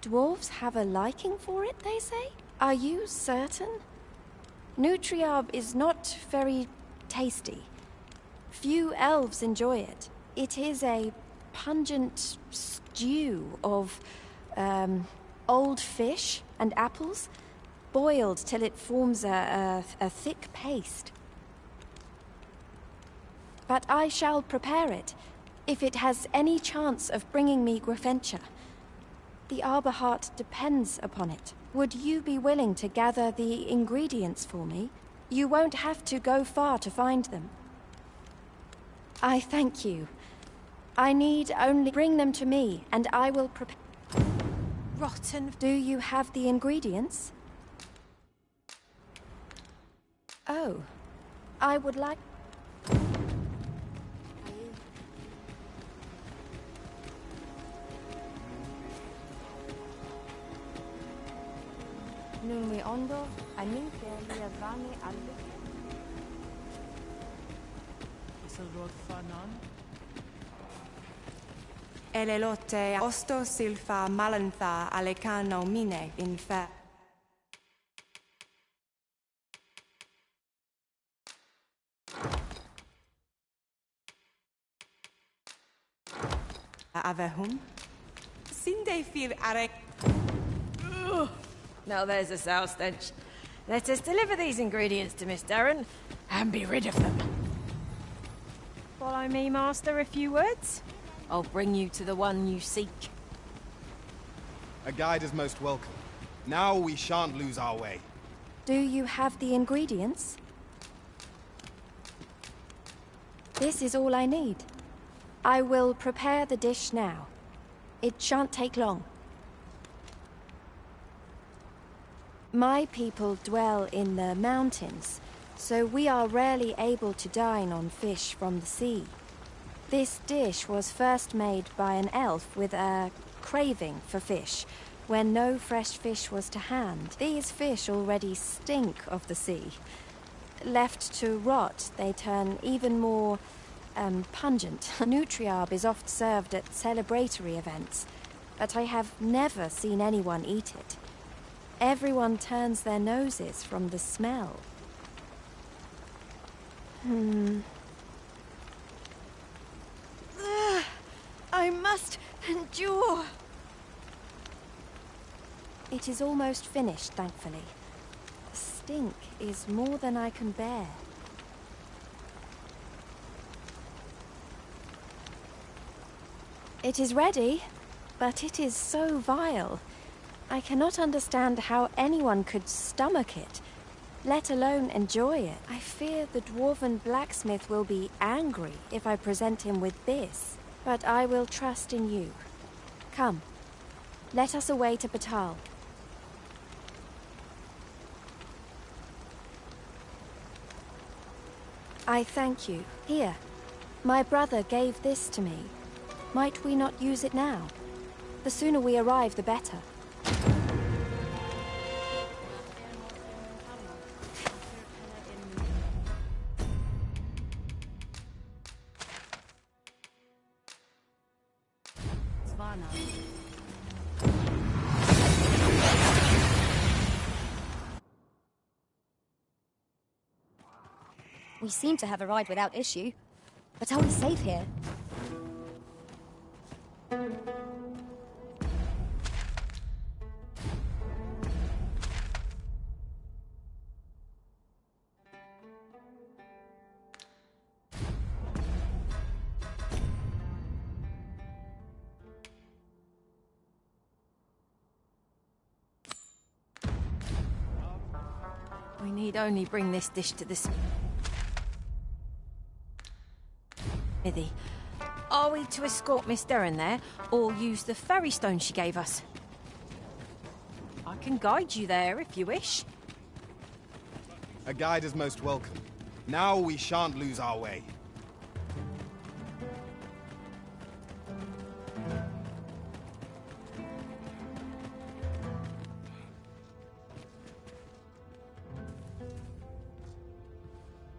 Dwarves have a liking for it, they say? Are you certain? Nutriarb is not very tasty. Few elves enjoy it. It is a pungent stew of, old fish and apples, boiled till it forms a thick paste. But I shall prepare it, if it has any chance of bringing me Grafentia. The Arbor Heart depends upon it. Would you be willing to gather the ingredients for me? You won't have to go far to find them. I thank you. I need only bring them to me, and I will prepare. Rotten. Do you have the ingredients? Oh, I would like... Numi ondo, anin kelia vane alde. Isilrod Fanan. Elelote osto silfa malantha alecano mine in fe. Avehum? Sinde fir arek. Now there's a sour stench. Let us deliver these ingredients to Miss Darren and be rid of them. Follow me, Master, a few words. I'll bring you to the one you seek. A guide is most welcome. Now we shan't lose our way. Do you have the ingredients? This is all I need. I will prepare the dish now. It shan't take long. My people dwell in the mountains, so we are rarely able to dine on fish from the sea. This dish was first made by an elf with a craving for fish, when no fresh fish was to hand. These fish already stink of the sea. Left to rot, they turn even more, pungent. Nutriarb is oft served at celebratory events, but I have never seen anyone eat it. Everyone turns their noses from the smell. I must endure. It is almost finished, thankfully. The stink is more than I can bear. It is ready, but it is so vile. I cannot understand how anyone could stomach it, let alone enjoy it. I fear the dwarven blacksmith will be angry if I present him with this, but I will trust in you. Come, let us away to Batal. I thank you. Here, my brother gave this to me. Might we not use it now? The sooner we arrive, the better. We seem to have arrived without issue. But are we safe here? We need only bring this dish to the smithy. Are we to escort Miss Darren there, or use the ferry stone she gave us? I can guide you there if you wish. A guide is most welcome. Now we shan't lose our way.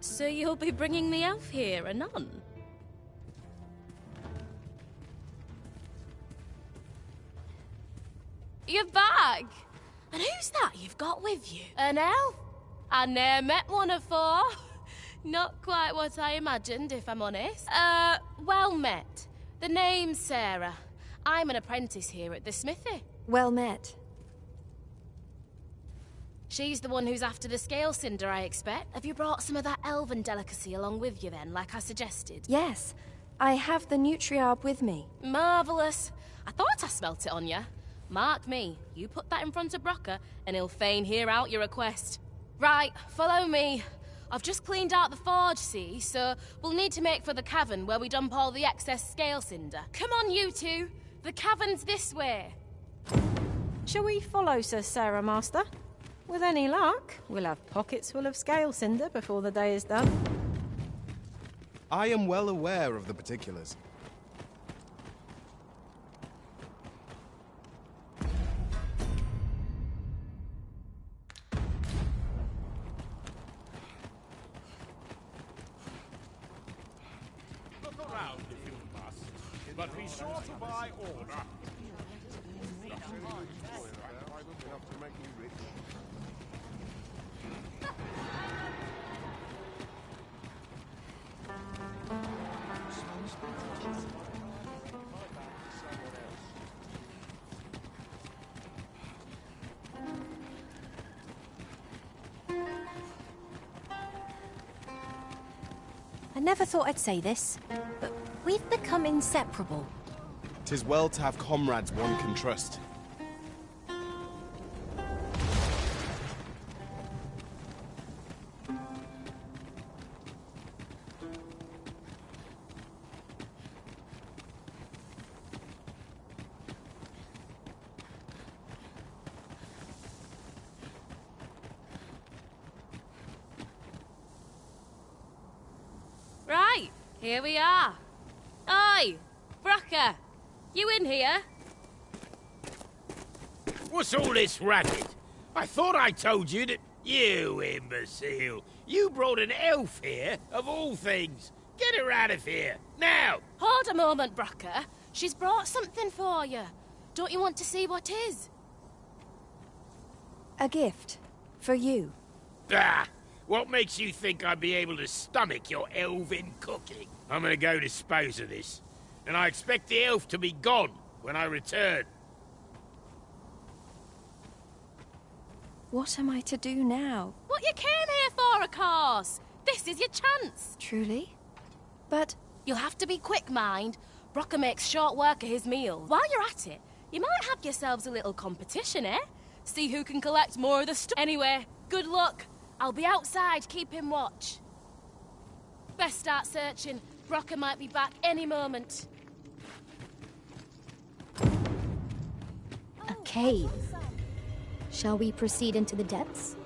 So you'll be bringing the elf here, anon? You're back! And who's that you've got with you? An elf? I ne'er met one afore. Not quite what I imagined, if I'm honest. Well met. The name's Sarah. I'm an apprentice here at the smithy. Well met. She's the one who's after the scale cinder, I expect. Have you brought some of that elven delicacy along with you then, like I suggested? Yes, I have the Nutriarb with me. Marvellous. I thought I smelt it on you. Mark me, you put that in front of Brocker, and he'll fain hear out your request. Right, follow me. I've just cleaned out the forge, see, so we'll need to make for the cavern where we dump all the excess scale cinder. Come on, you two. The cavern's this way. Shall we follow Sir Sarah, Master? With any luck, we'll have pockets full of scale cinder before the day is done. I am well aware of the particulars. Look around if you must, but be sure to buy order. Enough to make me rich. I never thought I'd say this, but we've become inseparable. 'Tis well to have comrades one can trust. Right, here we are. Oi, Brocker, you in here? What's all this racket? I thought I told you that... You imbecile! You brought an elf here, of all things! Get her out of here, now! Hold a moment, Brocker. She's brought something for you. Don't you want to see what is? A gift. For you. Ah! What makes you think I'd be able to stomach your elven cooking? I'm gonna go dispose of this, and I expect the elf to be gone when I return. What am I to do now? What you came here for, of course. This is your chance. Truly? But... You'll have to be quick, mind. Brocker makes short work of his meals. While you're at it, you might have yourselves a little competition, eh? See who can collect more of the stuff. Anyway, good luck. I'll be outside keeping watch. Best start searching. Brocker might be back any moment. A cave. Shall we proceed into the depths?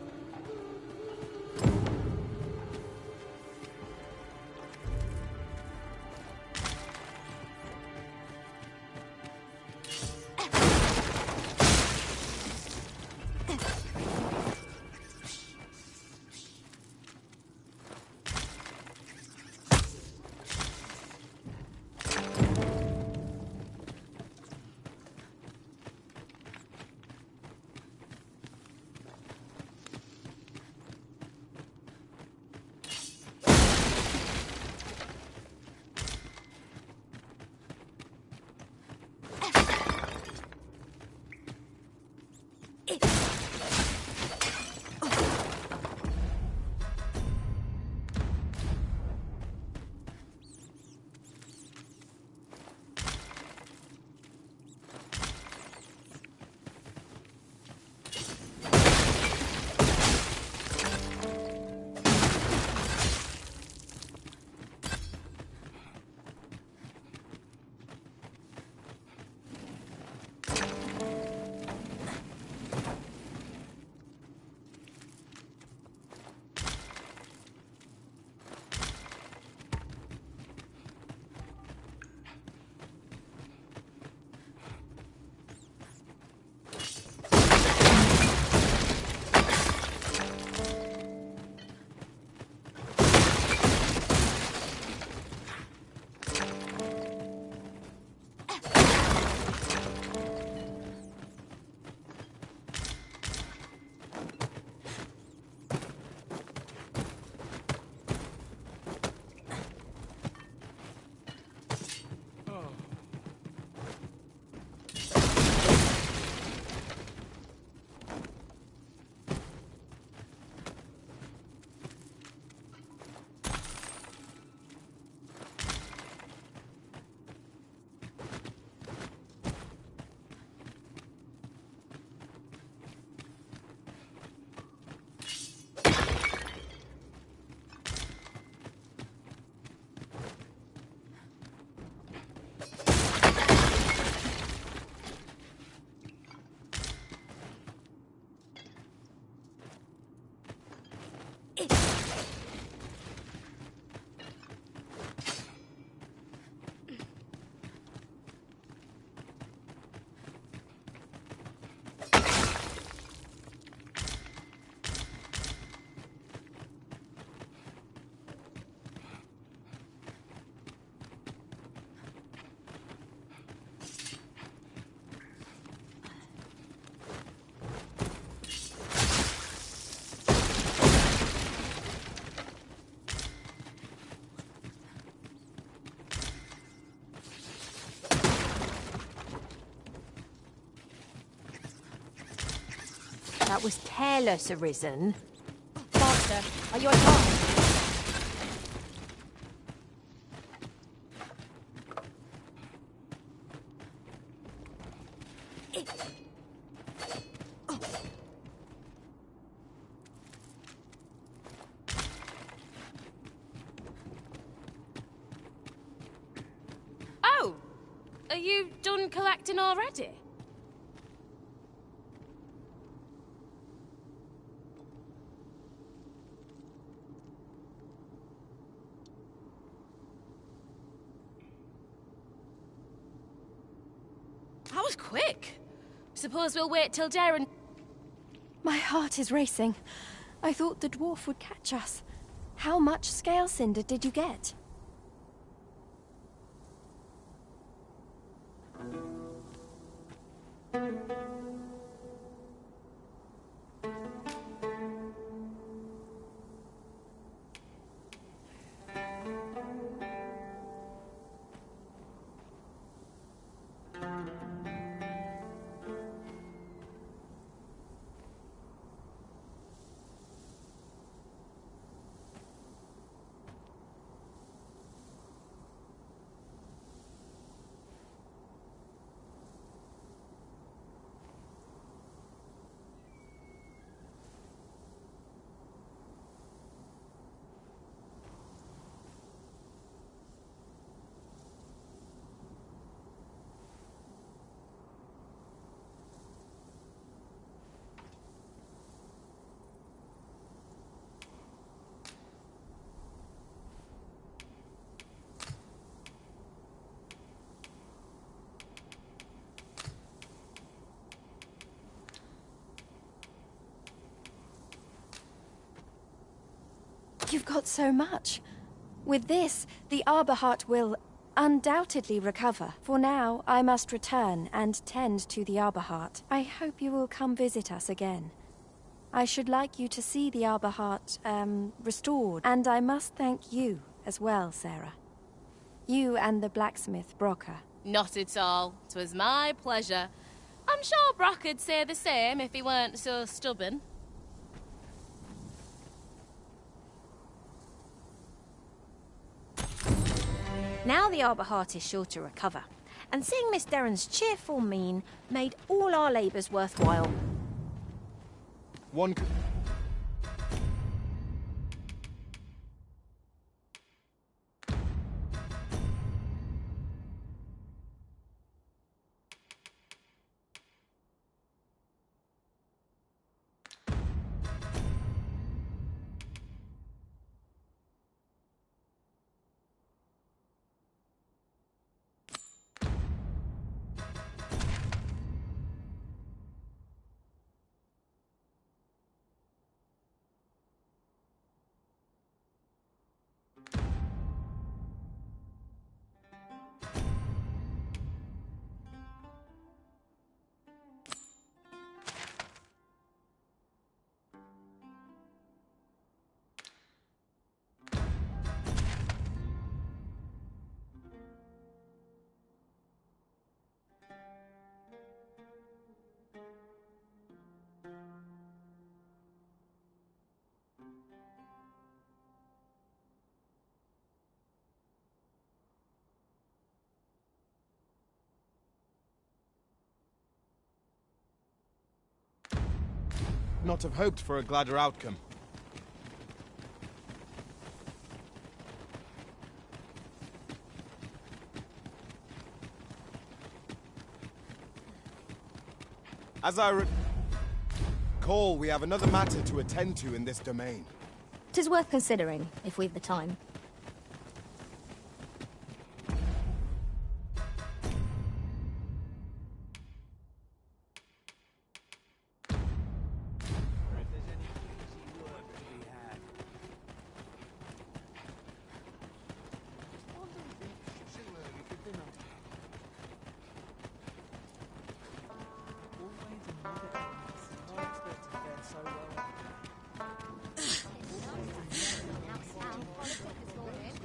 That was careless, Arisen. Master, are you unharmed? Oh! Are you done collecting already? That was quick. Suppose we'll wait till Darren... My heart is racing. I thought the dwarf would catch us. How much scale cinder did you get? You've got so much. With this, the Arborheart will undoubtedly recover. For now, I must return and tend to the Arborheart. I hope you will come visit us again. I should like you to see the Arborheart, restored. And I must thank you as well, Sarah. You and the blacksmith, Brocker. Not at all. 'Twas my pleasure. I'm sure Brock'd say the same if he weren't so stubborn. Now the Arborheart is sure to recover, and seeing Miss Derren's cheerful mien made all our labours worthwhile. One could... not have hoped for a gladder outcome. As I recall, we have another matter to attend to in this domain. 'Tis worth considering, if we've the time.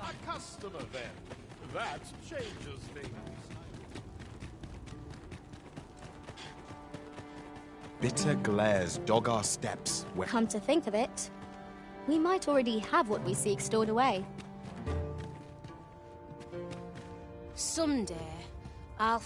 A customer, then. That changes things. bitter glares dog our steps. Come to think of it, we might already have what we seek stored away. Someday, I'll...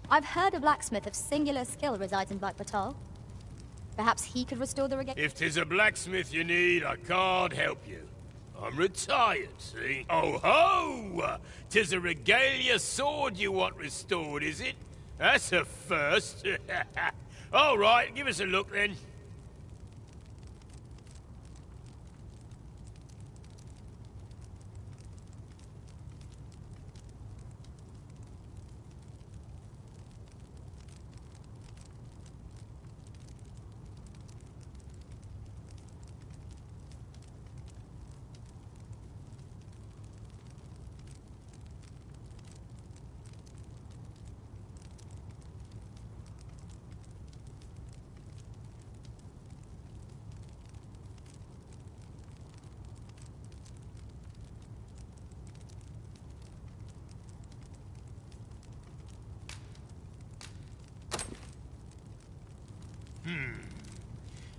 I've heard a blacksmith of singular skill resides in Black Batal. Perhaps he could restore the regalia. If 'tis a blacksmith you need, I can't help you. I'm retired, see? Oh ho! 'Tis a regalia sword you want restored, is it? That's a first. All right, give us a look then.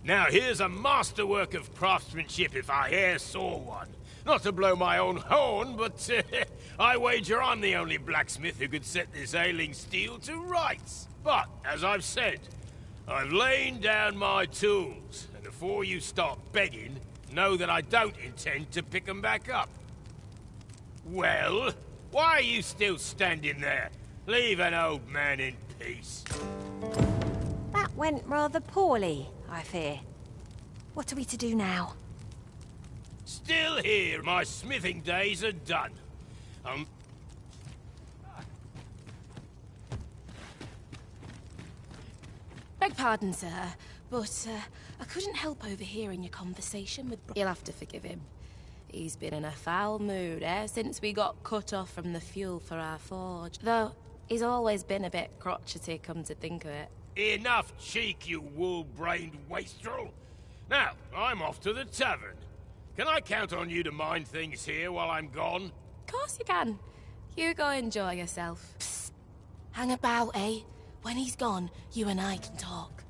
Now here's a masterwork of craftsmanship if I e'er saw one. Not to blow my own horn, but I wager I'm the only blacksmith who could set this ailing steel to rights. But, as I've said, I've lain down my tools, and before you start begging, know that I don't intend to pick them back up. Well, why are you still standing there? Leave an old man in peace. That went rather poorly, I fear. What are we to do now? Still here, my smithing days are done. Beg pardon, sir, but I couldn't help overhearing your conversation with... You'll have to forgive him. He's been in a foul mood ever since we got cut off from the fuel for our forge. Though, he's always been a bit crotchety, come to think of it. Enough cheek, you wool-brained wastrel. Now, I'm off to the tavern. Can I count on you to mind things here while I'm gone? Of course you can. You go enjoy yourself. Psst. Hang about, eh? When he's gone, you and I can talk.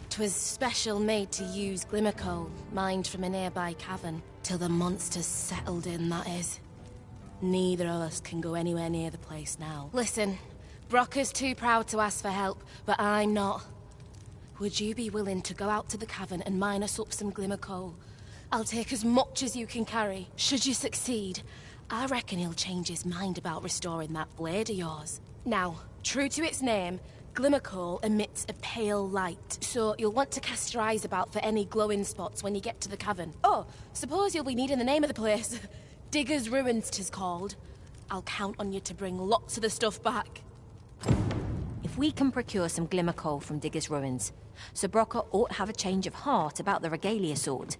'Twas special made to use glimmer coal, mined from a nearby cavern, till the monsters settled in, that is. Neither of us can go anywhere near the place now. Listen, Brocker's too proud to ask for help, but I'm not. Would you be willing to go out to the cavern and mine us up some glimmer coal? I'll take as much as you can carry. Should you succeed, I reckon he'll change his mind about restoring that blade of yours. Now, true to its name, glimmer coal emits a pale light, so you'll want to cast your eyes about for any glowing spots when you get to the cavern. Oh, suppose you'll be needing the name of the place. Digger's Ruins 'tis called. I'll count on you to bring lots of the stuff back. If we can procure some glimmer coal from Digger's Ruins, Sir Brocker ought to have a change of heart about the regalia sort.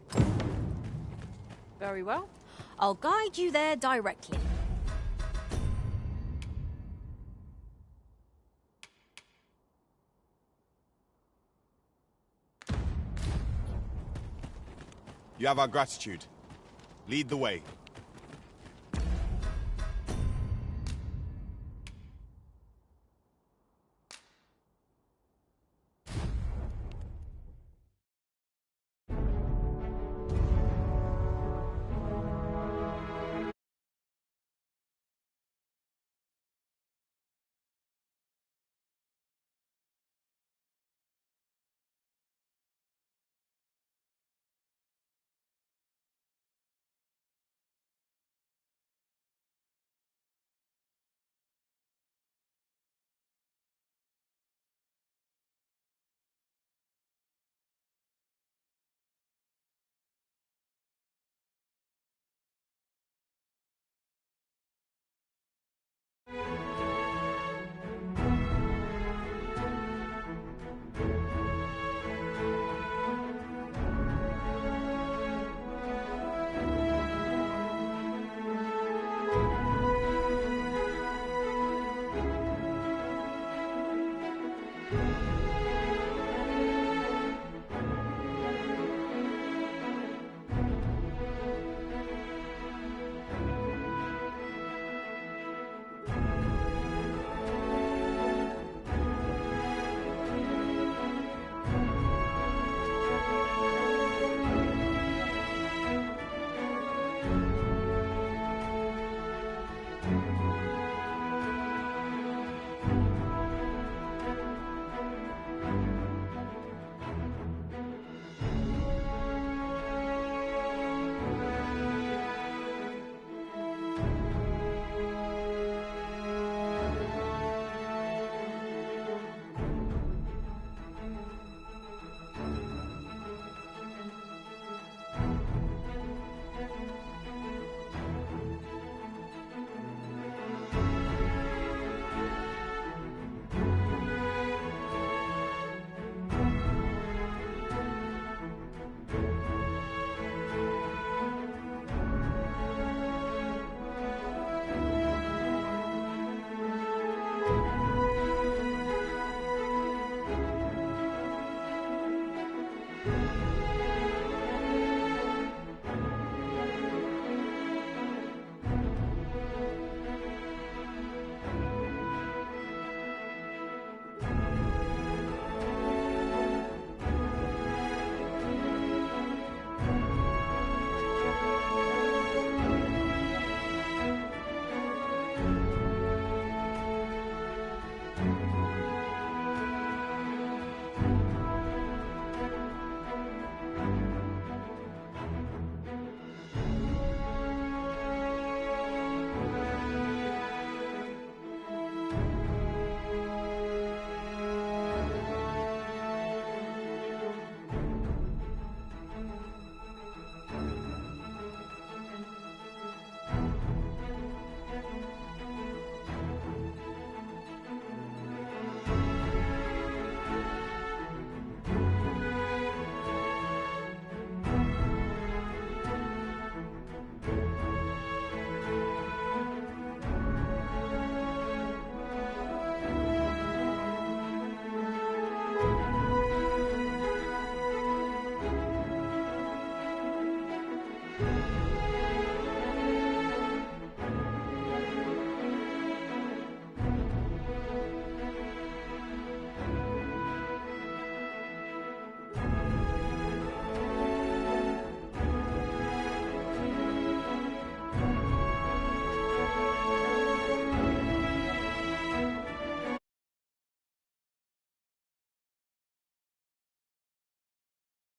Very well. I'll guide you there directly. You have our gratitude. Lead the way.